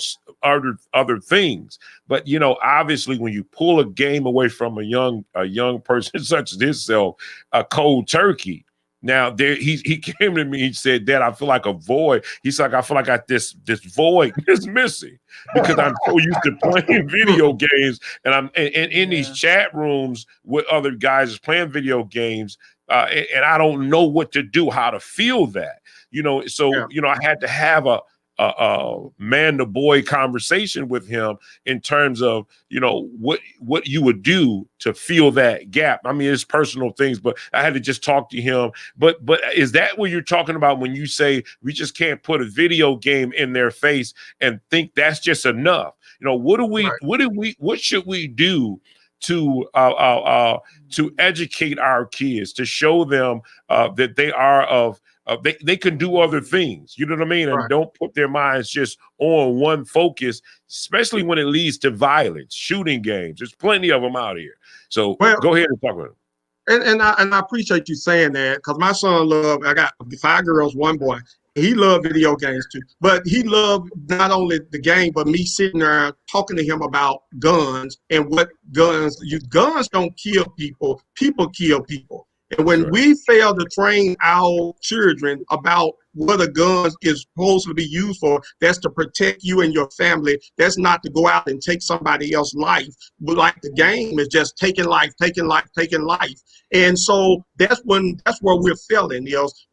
other things. But, you know, obviously when you pull a game away from a young person such as himself, a cold turkey. Now he came to me, he said, Dad, I feel like a void. He's like, I feel like this void is missing because I'm so used to playing video games, and I'm in these chat rooms with other guys playing video games, and I don't know what to do, how to feel that. You know, so you know, I had to have a man to boy conversation with him in terms of, you know, what you would do to fill that gap. I mean, it's personal things, but I had to just talk to him. But is that what you're talking about when you say we just can't put a video game in their face and think that's just enough? You know, what should we do to educate our kids, to show them that they are they can do other things, you know what I mean? And don't put their minds just on one focus, especially when it leads to violence, shooting games. There's plenty of them out here. So go ahead and talk about it. And I appreciate you saying that, because my son I got 5 girls, 1 boy. He loved video games too, but he loved not only the game, but me sitting there talking to him about guns and what guns don't kill people, people kill people. And when we fail to train our children about what a gun is supposed to be used for, that's to protect you and your family. That's not to go out and take somebody else's life. But like the game is just taking life. And so that's where we're failing,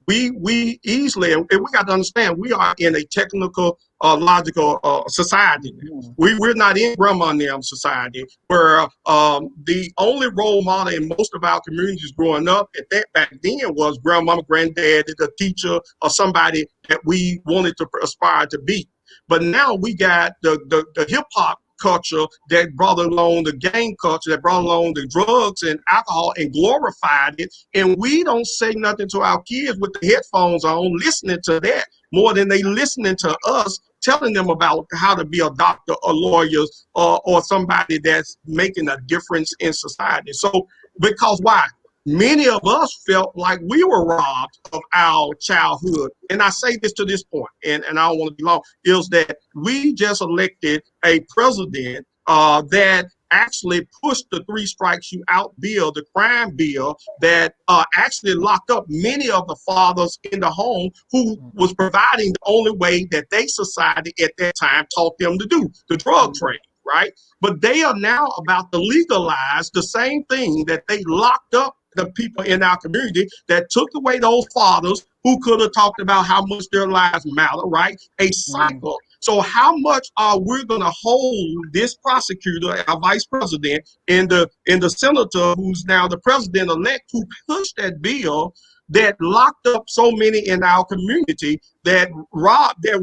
we easily, and we got to understand, we are in a technical, logical society. We're not in grandma and them society, where the only role model in most of our communities growing up at that back then was grandmama, granddad, the teacher, or somebody that we wanted to aspire to be. But now we got the hip hop culture that brought along the gang culture, that brought along the drugs and alcohol and glorified it. And we don't say nothing to our kids with the headphones on, listening to that more than they listening to us, telling them about how to be a doctor or lawyers or somebody that's making a difference in society. So, because why? Many of us felt like we were robbed of our childhood. And I say this to this point, and I don't want to be long, is that we just elected a president that actually pushed the 3 strikes you out bill, the crime bill, that actually locked up many of the fathers in the home who was providing the only way that their society at that time taught them to do, the drug trade, right? But they are now about to legalize the same thing that they locked up the people in our community, that took away those fathers who could have talked about how much their lives matter, right? A cycle. So how much are we going to hold this prosecutor, our vice president, and the senator who's now the president-elect, who pushed that bill that locked up so many in our community, that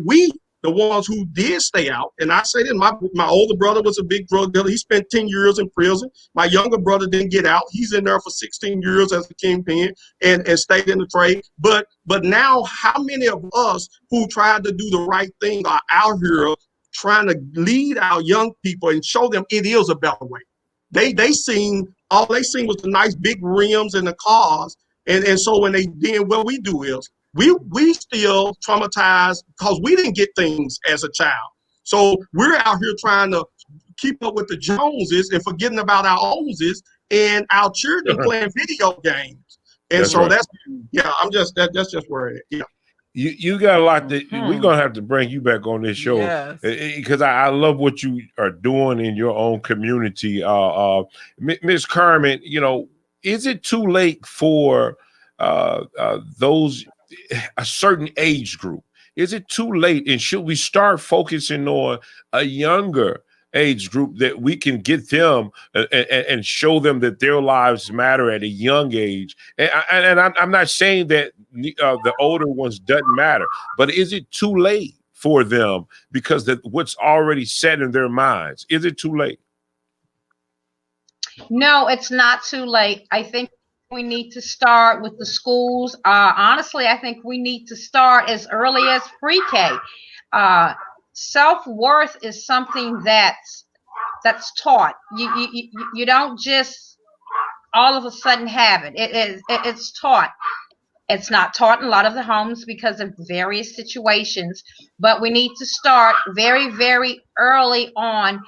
we, the ones who did stay out, and I say that my older brother was a big drug dealer. He spent 10 years in prison. My younger brother didn't get out. He's in there for 16 years as a kingpin and stayed in the trade. But now, how many of us who tried to do the right thing are out here trying to lead our young people and show them it is a better way? All they seen was the nice big rims and the cars. And so when what we do is, we still traumatized because we didn't get things as a child. So we're out here trying to keep up with the Joneses and forgetting about our owns and our children playing video games. And that's so that's just where it is. Yeah. You got a lot that we're gonna have to bring you back on this show because I love what you are doing in your own community. Ms. Carmen, is it too late for those a certain age group? Is it too late, and should we start focusing on a younger age group that we can get them and show them that their lives matter at a young age? And I'm not saying that the older ones doesn't matter, but is it too late for them because what's already set in their minds? Is it too late? No, it's not too late. I think we need to start with the schools. Honestly, I think we need to start as early as pre-K. Self-worth is something that's taught. You don't just all of a sudden have it. It's taught. It's not taught in a lot of the homes because of various situations, but we need to start very, very early on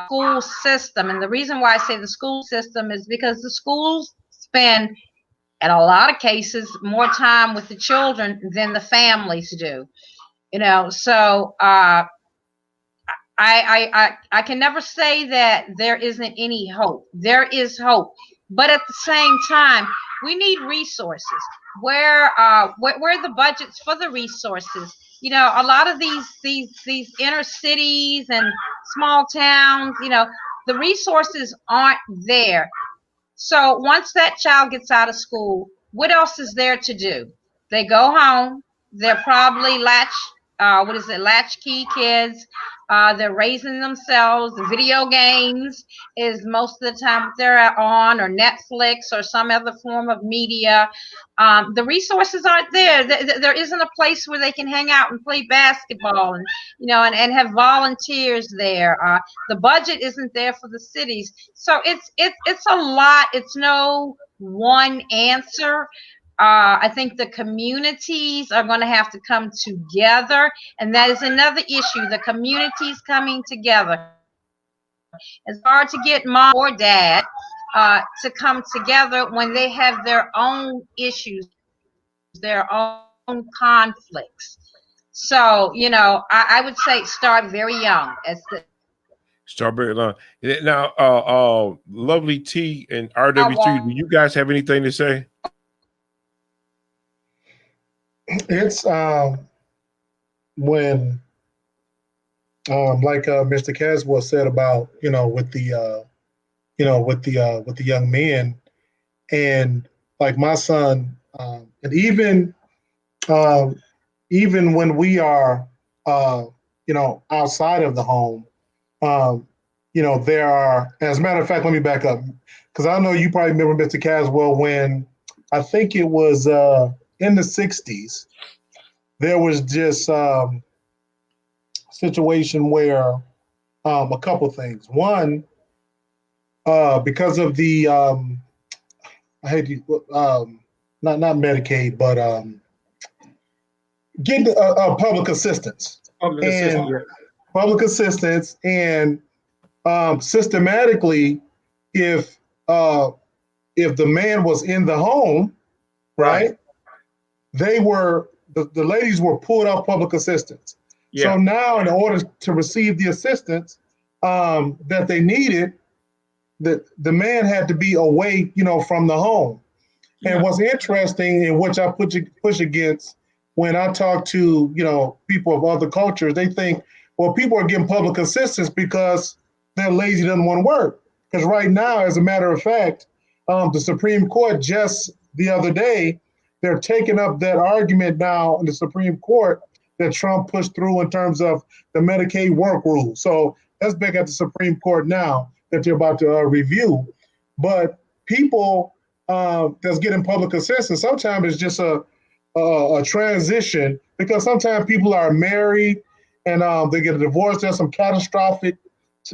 school system. And the reason why I say the school system is because the schools spend, in a lot of cases, more time with the children than the families do. So I can never say that there isn't any hope. There is hope, but at the same time, we need resources. Where are the budgets for the resources? A lot of these inner cities and small towns, the resources aren't there. So once that child gets out of school, what else is there to do? They go home. They're probably latchkey kids. They're raising themselves. Video games is most of the time they're on, or Netflix or some other form of media. The resources aren't there. There isn't a place where they can hang out and play basketball and have volunteers there. The budget isn't there for the cities. So it's a lot. It's no one answer. I think the communities are going to have to come together, and that is another issue, the communities coming together. It's hard to get mom or dad to come together when they have their own issues, their own conflicts. So, I would say start very young. Start very young. Now, Lovely T and RW3, do you guys have anything to say? It's when like Mr. Caswell said about with the young men, and like my son, and even when we are outside of the home, there are, as a matter of fact, let me back up, because I know you probably remember, Mr. Caswell, when I think it was in the 60s, there was just situation where a couple things. One, because of the I hate to, not Medicaid, but getting public assistance. Public assistance, and systematically, if the man was in the home, right? They were, the ladies were pulled off public assistance. Yeah. So now, in order to receive the assistance that they needed, the man had to be away, from the home. And what's interesting, and which I push against, when I talk to people of other cultures, they think, well, people are getting public assistance because they're lazy, doesn't want to work. Because right now, as a matter of fact, the Supreme Court just the other day, they're taking up that argument now in the Supreme Court that Trump pushed through in terms of the Medicaid work rule. So that's back at the Supreme Court now that they're about to review. But people that's getting public assistance, sometimes it's just a transition, because sometimes people are married and they get a divorce. There's some catastrophic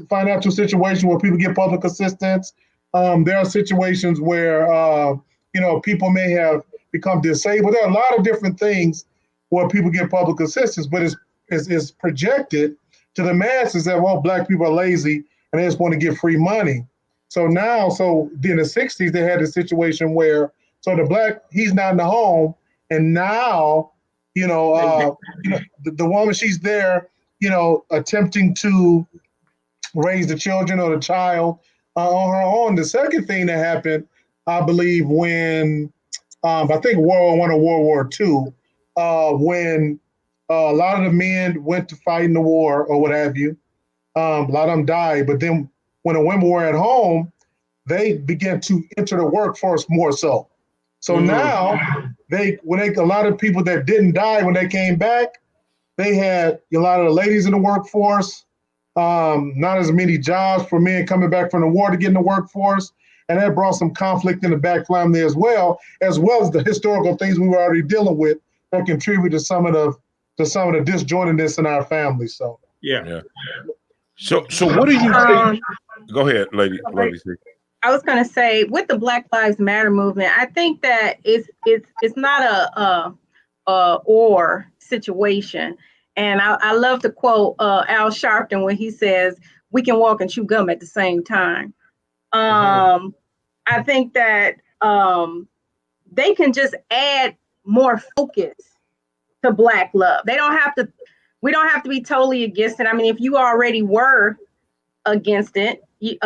financial situation where people get public assistance. There are situations where people may have become disabled. There are a lot of different things where people get public assistance, but it's projected to the masses that, well, Black people are lazy and they just want to get free money. So now, in the 60s, they had a situation where, so the Black, he's not in the home, and now, the woman, she's there, attempting to raise the children or the child on her own. The second thing that happened, I believe, when I think World War I or World War II, when a lot of the men went to fight in the war or what have you, a lot of them died. But then when the women were at home, they began to enter the workforce more so. So now a lot of people that didn't die when they came back, they had a lot of the ladies in the workforce, not as many jobs for men coming back from the war to get in the workforce. And that brought some conflict in the Black family as well as the historical things we were already dealing with that contribute to some of the disjointedness in our family. So So what do you think? Go ahead, lady. I was going to say, with the Black Lives Matter movement, I think that it's not a or situation. And I love to quote Al Sharpton when he says, "We can walk and chew gum at the same time." I think that they can just add more focus to Black love. We don't have to be totally against it. I mean, if you already were against it, you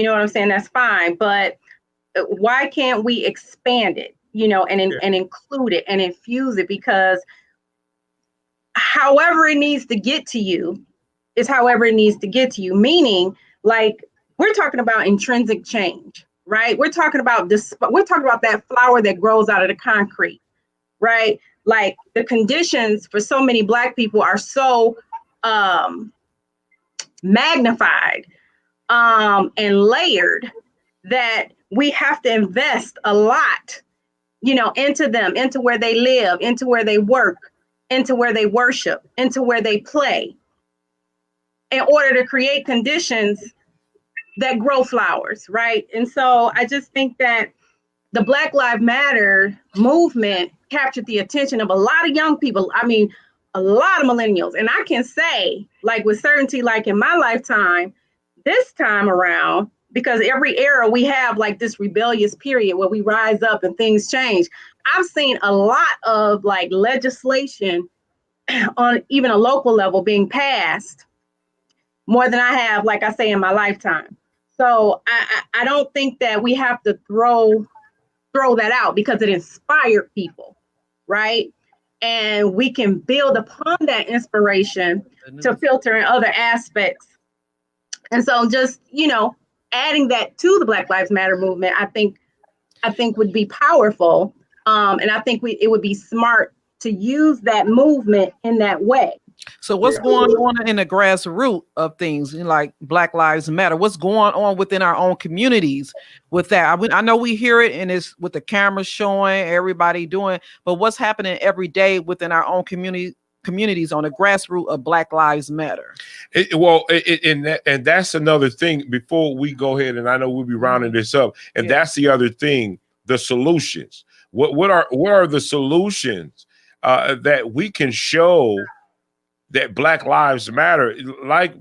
know what I'm saying? That's fine. But why can't we expand it, and include it and infuse it? Because however it needs to get to you is however it needs to get to you. Meaning, like, we're talking about intrinsic change, right? We're talking about that flower that grows out of the concrete, right? Like, the conditions for so many Black people are so magnified and layered that we have to invest a lot, into them, into where they live, into where they work, into where they worship, into where they play, in order to create conditions that grow flowers, right? And so I just think that the Black Lives Matter movement captured the attention of a lot of young people. I mean, a lot of millennials. And I can say, like, with certainty, like in my lifetime, this time around, because every era we have like this rebellious period where we rise up and things change. I've seen a lot of like legislation on even a local level being passed more than I have, like I say, in my lifetime. So I don't think that we have to throw that out because it inspired people, right? And we can build upon that inspiration to filter in other aspects. And so just, adding that to the Black Lives Matter movement, I think would be powerful. And I think it would be smart to use that movement in that way. So what's going on in the grassroots of things, like Black Lives Matter? What's going on within our own communities with that? I know we hear it and it's with the cameras showing, everybody doing, but what's happening every day within our own communities on the grassroots of Black Lives Matter? And that's another thing before we go ahead, and I know we'll be rounding this up, and that's the other thing, the solutions. What are the solutions that we can show that Black Lives Matter, like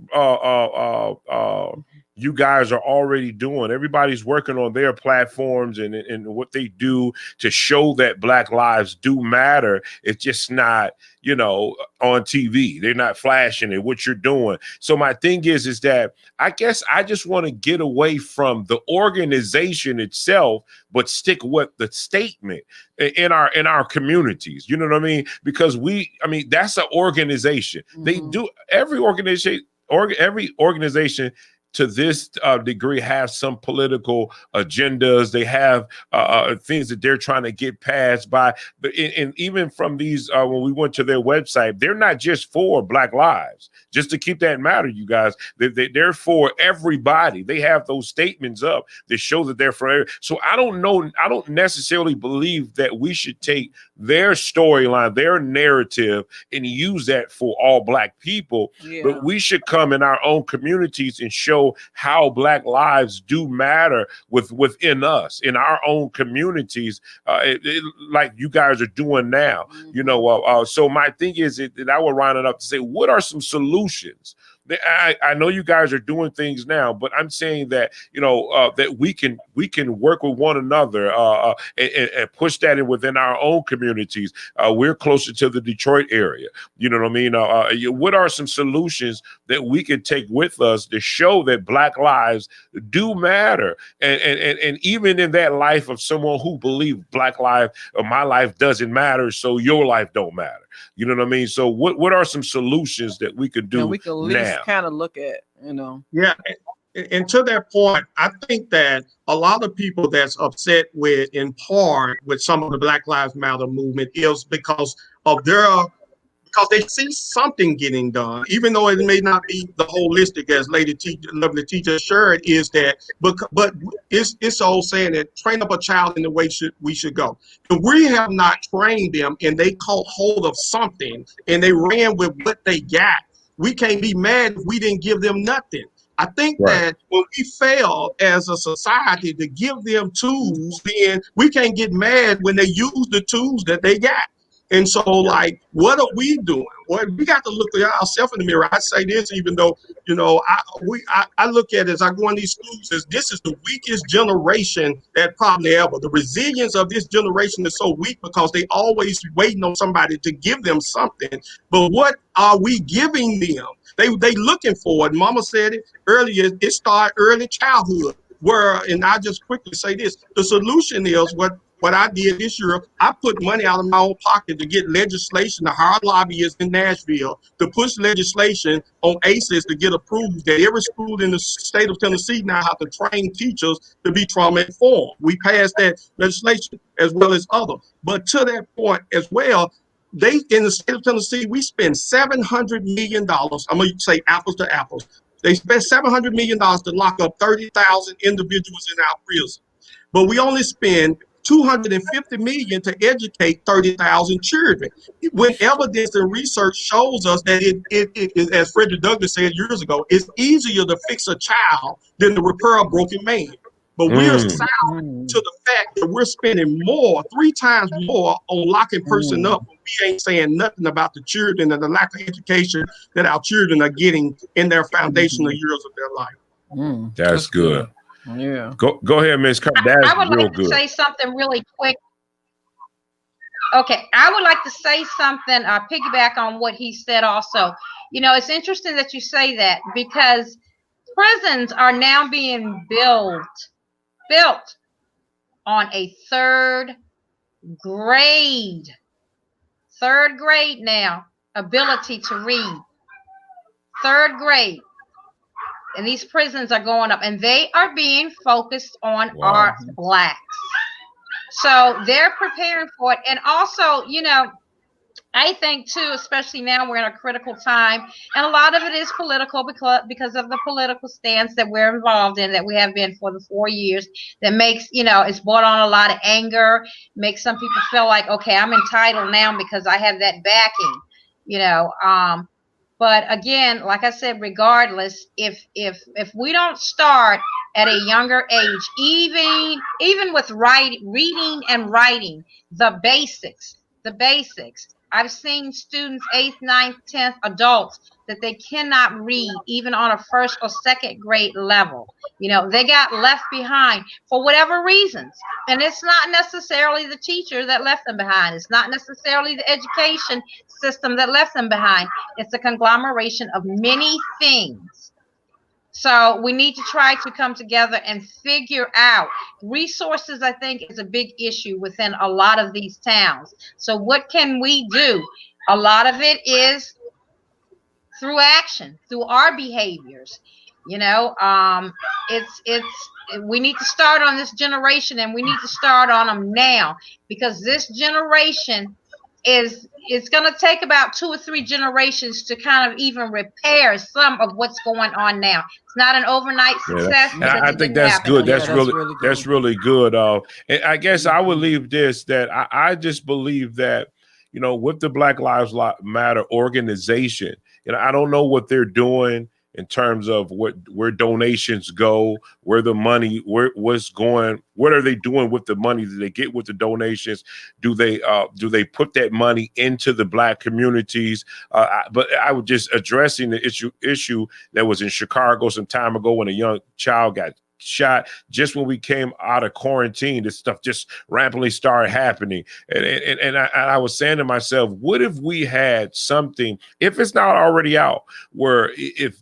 you guys are already doing. Everybody's working on their platforms and what they do to show that Black lives do matter. It's just not, you know, on TV. They're not flashing it, what you're doing. So my thing is that I guess I just want to get away from the organization itself, but stick with the statement in our communities. You know what I mean? Because that's an organization. They do every organization to this degree have some political agendas. They have things that they're trying to get passed by. And even from these, when we went to their website, they're not just for Black lives. Just to keep that in mind, you guys, they're for everybody. They have those statements up that show that they're for everybody. So I don't necessarily believe that we should take their storyline, their narrative, and use that for all Black people. Yeah. But we should come in our own communities and show how Black lives do matter within us, in our own communities, like you guys are doing now. You know, so my thing is that I will round it up to say, what are some solutions? I know you guys are doing things now, but I'm saying that, you know, that we can work with one another and push that in within our own communities. We're closer to the Detroit area. You know what I mean? What are some solutions that we can take with us to show that Black lives do matter? And even in that life of someone who believes Black life or my life doesn't matter, so your life don't matter. You know what I mean? So what are some solutions that we could do we could at least kind of look at, you know? Yeah. And to that point, I think that a lot of people that's upset with, in part, with some of the Black Lives Matter movement is because they see something getting done, even though it may not be the holistic, as lovely teacher shared, is that, but it's old saying that train up a child in the way we should go. If we have not trained them and they caught hold of something and they ran with what they got, we can't be mad if we didn't give them nothing. I think that when we fail as a society to give them tools, then we can't get mad when they use the tools that they got. And so, like, what are we doing? Well, we got to look at ourselves in the mirror. I say this, even though, you know, I look at it as I go in these schools as this is the weakest generation that probably ever. The resilience of this generation is so weak because they always waiting on somebody to give them something. But what are we giving them? They looking for it. Mama said it earlier. It started early childhood. And I just quickly say this: the solution is what I did this year. I put money out of my own pocket to get legislation to hire lobbyists in Nashville to push legislation on ACEs to get approved that every school in the state of Tennessee now have to train teachers to be trauma informed. We passed that legislation as well as other. But to that point as well, in the state of Tennessee, we spend $700 million. I'm going to say apples to apples. They spent $700 million to lock up 30,000 individuals in our prison. But we only spend $250 million to educate 30,000 children. When evidence and research shows us that it, as Frederick Douglass said years ago, it's easier to fix a child than to repair a broken man. But we're silent to the fact that we're spending 3 times more on locking person up when we ain't saying nothing about the children and the lack of education that our children are getting in their foundational years of their life. That's good. Yeah. Go ahead, Ms. Carmen. That's I would real like to good. say something really quick. Okay, I would like to say something, piggyback on what he said also. You know, it's interesting that you say that because prisons are now being built on a third grade now, ability to read. 3rd grade. And these prisons are going up, and they are being focused on our Blacks. So they're preparing for it. And also, you know, I think too, especially now we're in a critical time, and a lot of it is political because of the political stance that we're involved in, that we have been for the 4 years, that makes, you know, it's brought on a lot of anger, makes some people feel like, okay, I'm entitled now because I have that backing, you know. But again, like I said, regardless, if we don't start at a younger age, even with reading and writing, the basics, I've seen students, 8th, 9th, 10th, adults, that they cannot read even on a first or second grade level. You know, they got left behind for whatever reasons. And it's not necessarily the teacher that left them behind. It's not necessarily the education system that left them behind. It's a conglomeration of many things. So we need to try to come together and figure out resources. I think is a big issue within a lot of these towns. So what can we do? A lot of it is through action, through our behaviors. You know, we need to start on this generation, and we need to start on them now, because this generation it's going to take about 2 or 3 generations to kind of even repair some of what's going on now. It's not an overnight success. Yeah, I think that's good. That's really good. And I guess I would leave this, that I just believe that, you know, with the Black Lives Matter organization, you know, I don't know what they're doing in terms of where donations go, where the money, what's going, what are they doing with the money that they get with the donations? Do they put that money into the Black communities? But I was just addressing the issue that was in Chicago some time ago when a young child got shot just when we came out of quarantine. This stuff just rampantly started happening, and I was saying to myself, what if we had something, if it's not already out, where if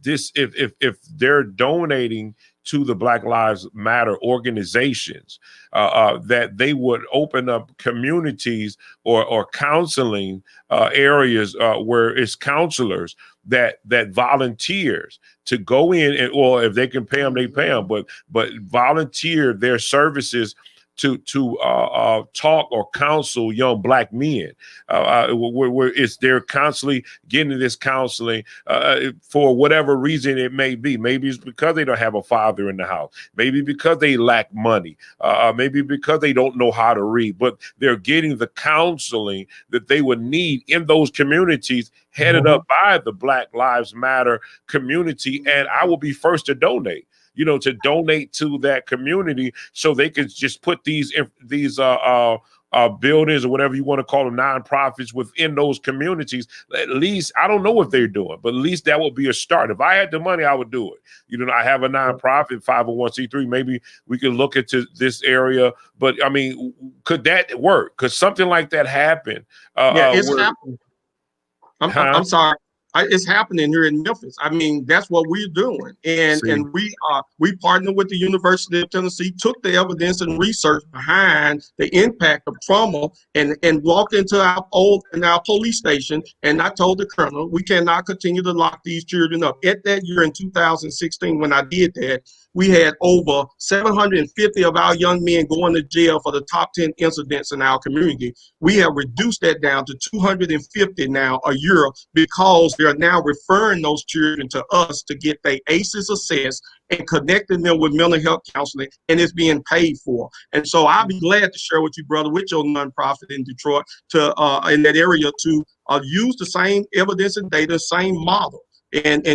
they're donating to the Black Lives Matter organizations, that they would open up communities or counseling areas where it's counselors that volunteers to go in, and, or if they can pay them, they pay them, but volunteer their services to talk or counsel young Black men, where they're constantly getting this counseling for whatever reason it may be. Maybe it's because they don't have a father in the house. Maybe because they lack money. Maybe because they don't know how to read. But they're getting the counseling that they would need in those communities, headed up by the Black Lives Matter community. And I will be first to donate. You know, to donate to that community, so they could just put these buildings or whatever you want to call them, nonprofits within those communities. At least, I don't know what they're doing, but at least that would be a start. If I had the money, I would do it. You know, I have a nonprofit, 501c3. Maybe we could look into this area. But I mean, could that work? Could something like that happen? Yeah, it's happening. I'm sorry. It's happening here in Memphis. I mean, that's what we're doing, and we partner with the University of Tennessee, took the evidence and research behind the impact of trauma, and walked into our police station, and I told the colonel, we cannot continue to lock these children up. At that year in 2016, when I did that, we had over 750 of our young men going to jail for the top 10 incidents in our community. We have reduced that down to 250 now a year, because they are now referring those children to us to get their ACEs assessed and connecting them with mental health counseling, and it's being paid for. And so I'll be glad to share with you, brother, with your nonprofit in Detroit, to in that area, to use the same evidence and data, same model. And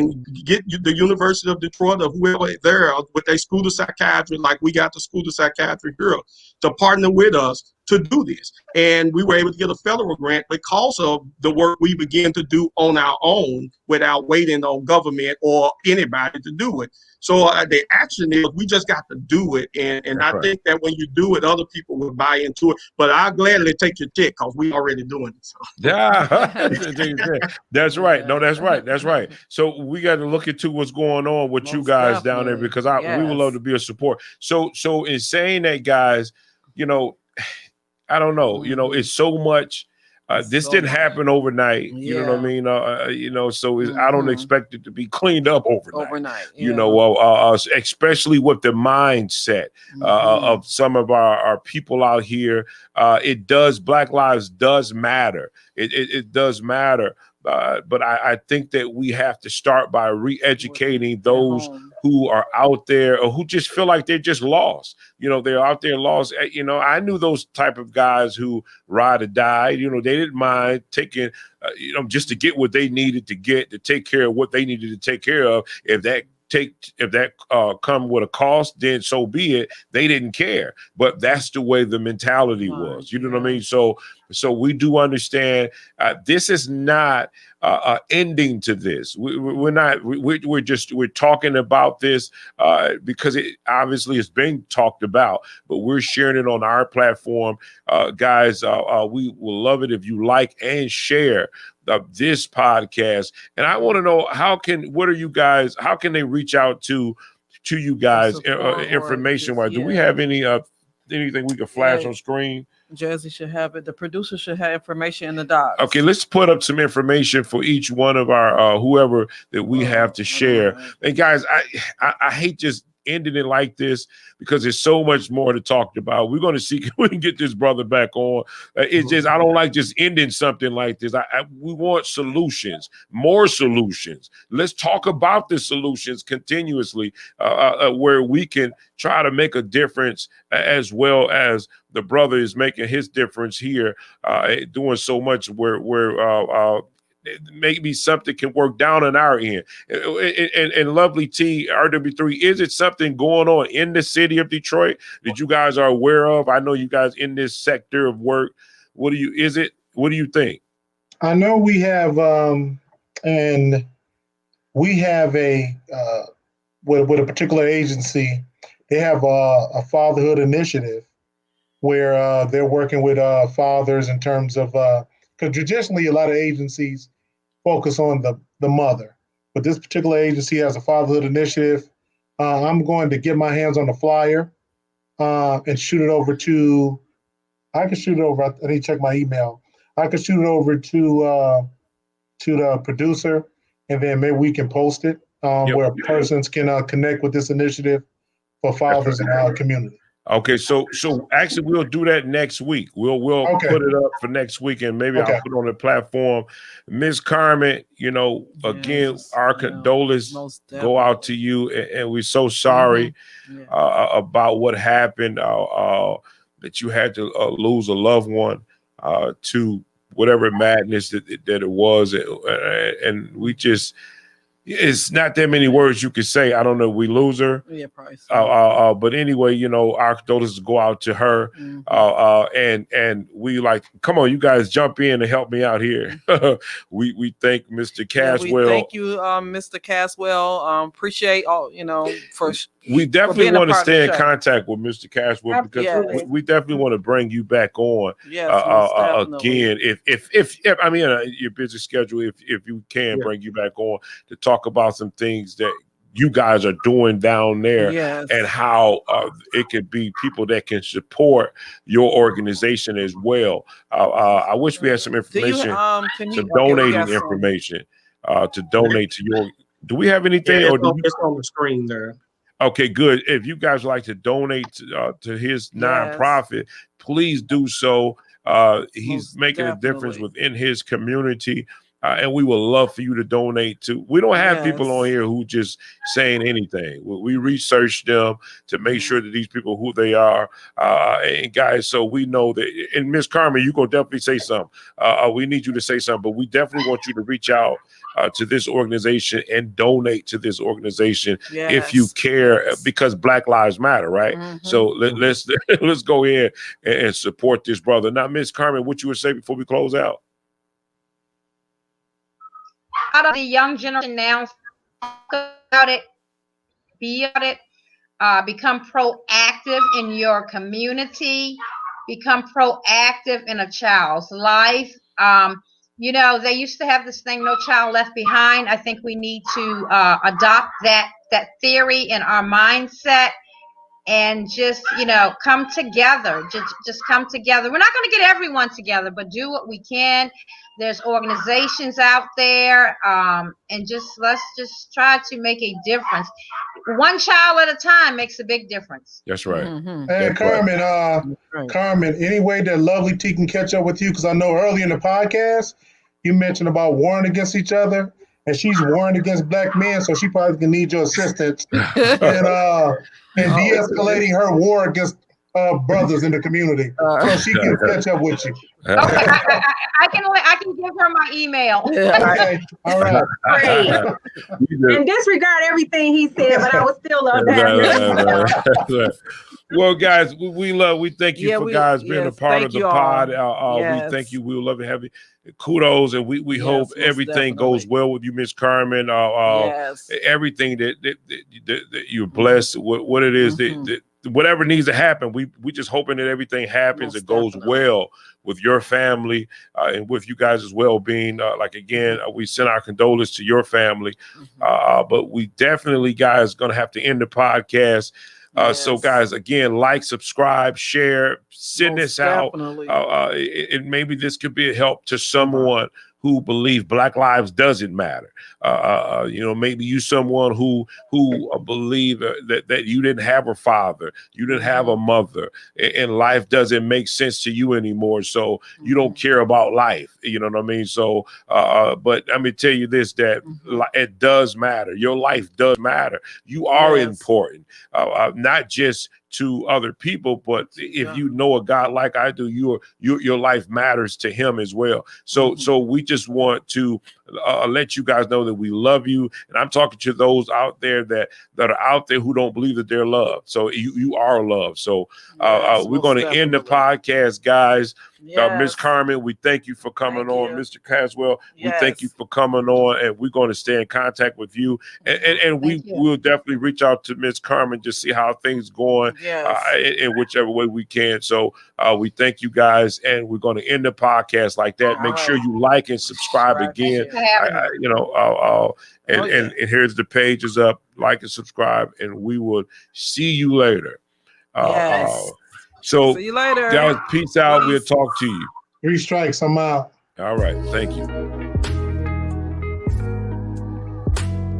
get the University of Detroit or whoever there with a school of psychiatry, like we got the school of psychiatry girl, to partner with us to do this. And we were able to get a federal grant because of the work we began to do on our own without waiting on government or anybody to do it. So the action is, we just got to do it. And I think that when you do it, other people will buy into it. But I'll gladly take your check, because we already doing it. So. Yeah, that's right. No, that's right. That's right. So we got to look into what's going on with you guys down there, because we would love to be a support. So in saying that, guys, you know, I don't know, you know, it's so much. This didn't happen overnight. You know what I mean? You know, so I don't expect it to be cleaned up overnight. You know, especially with the mindset of some of our people out here. Black lives does matter. It does matter. But I think that we have to start by re-educating those who are out there, or who just feel like they're just lost. You know, they're out there lost. You know, I knew those type of guys who ride or die. You know, they didn't mind taking, you know, just to get what they needed to get, to take care of what they needed to take care of. If that come with a cost, then so be it. They didn't care, but that's the way the mentality was. You know what I mean? So we do understand this is not ending to this. We're not. We're talking about this because it obviously is being talked about, but we're sharing it on our platform, guys. We will love it if you like and share this podcast. And I want to know how can they reach out to you guys information wise? Do we have any anything we can flash on screen? Jersey should have it. The producer should have information in the docs. Okay, let's put up some information for each one of our whoever that we have to share. And guys, I hate just ending it like this because there's so much more to talk about. We're going to see if we can get this brother back on. It's just I don't like just ending something like this. We want solutions, more solutions. Let's talk about the solutions continuously, where we can try to make a difference, as well as the brother is making his difference here, doing so much where maybe something can work down on our end. And Lovely T, RW3, is it something going on in the city of Detroit that you guys are aware of? I know you guys in this sector of work. What do you think? I know we have, and we have with a particular agency, they have a fatherhood initiative where they're working with fathers in terms of, because traditionally a lot of agencies focus on the mother, but this particular agency has a fatherhood initiative. I'm going to get my hands on the flyer and shoot it over to, I need to check my email. I can shoot it over to the producer, and then maybe we can post it where persons can connect with this initiative for fathers in our community. Okay, so actually we'll do that next week. We'll put it up for next week, and maybe I'll put it on the platform. Miss Carmen, again, our condolences go out to you, and we're so sorry about what happened, that you had to lose a loved one to whatever madness that it was, and we just. It's not that many words you could say. I don't know. We lose her. Yeah, probably. But anyway, our condolences go out to her. And we come on, you guys jump in and help me out here. we thank Mr. Caswell. Thank you, Mr. Caswell. Appreciate all, we definitely want to stay in contact with Mr. Caswell because we definitely want to bring you back on again. If I mean your busy schedule, if you can bring you back on to talk about some things that you guys are doing down there and how it could be people that can support your organization as well. I wish we had some information, some donating information to donate to your. Do we have anything? It's on the screen there. Okay, good. If you guys would like to donate to his nonprofit, please do so. He's making a difference within his community. And we would love for you to donate to. We don't have people on here who just saying anything. We research them to make sure that these people who they are. And guys, so we know that. And Miss Carmen, you're going to definitely say something. We need you to say something, but we definitely want you to reach out to this organization and donate to this organization if you care, because Black Lives Matter, right? So let's go in and support this brother. Now, Miss Carmen, what you would say before we close out? Out of the young generation now, talk about it, be about it, become proactive in your community, become proactive in a child's life. They used to have this thing, no child left behind. I think we need to adopt that theory in our mindset and just, come together, just come together. We're not going to get everyone together, but do what we can. There's organizations out there, and let's just try to make a difference. One child at a time makes a big difference. That's right. And Carmen, Carmen, any way that Lovely T can catch up with you? Because I know early in the podcast, you mentioned about warring against each other, and she's warring against Black men, so she probably can need your assistance in de-escalating her war against brothers in the community, so she can catch up with you. Okay, I can give her my email. Okay, all right. Great. And disregard everything he said, but I would still love to have your email. Well, guys, we thank you for guys being a part of the pod. We thank you. We would love to have you. Kudos, and we hope everything goes well with you, Miss Carmen. Everything that you're blessed with, what it is that whatever needs to happen, we just hoping that everything happens and goes well with your family and with you guys' well-being. Like again, we send our condolences to your family, but we definitely, guys, gonna have to end the podcast. So guys, again, like, subscribe, share, send this out. And maybe this could be a help to someone who believes Black lives doesn't matter. Maybe you someone who believe that you didn't have a father, you didn't have a mother, and life doesn't make sense to you anymore. So you don't care about life. You know what I mean? So, but let me tell you this, that it does matter. Your life does matter. You are important, not just to other people, but if you know a God like I do, your life matters to him as well. So we just want to let you guys know that we love you, and I'm talking to those out there that are out there who don't believe that they're loved. So you are loved. So we're going to end the podcast, guys. Miss Carmen, we thank you for coming on. Mr. Caswell, we thank you for coming on, and we're going to stay in contact with you. And we will definitely reach out to Miss Carmen to see how things going in whichever way we can. So we thank you guys, and we're going to end the podcast like that. Make sure you like and subscribe again. And here's the page is up. Like and subscribe, and we will see you later. So see you later, guys. Peace out. We'll talk to you. 3 strikes. I'm out. All right. Thank you.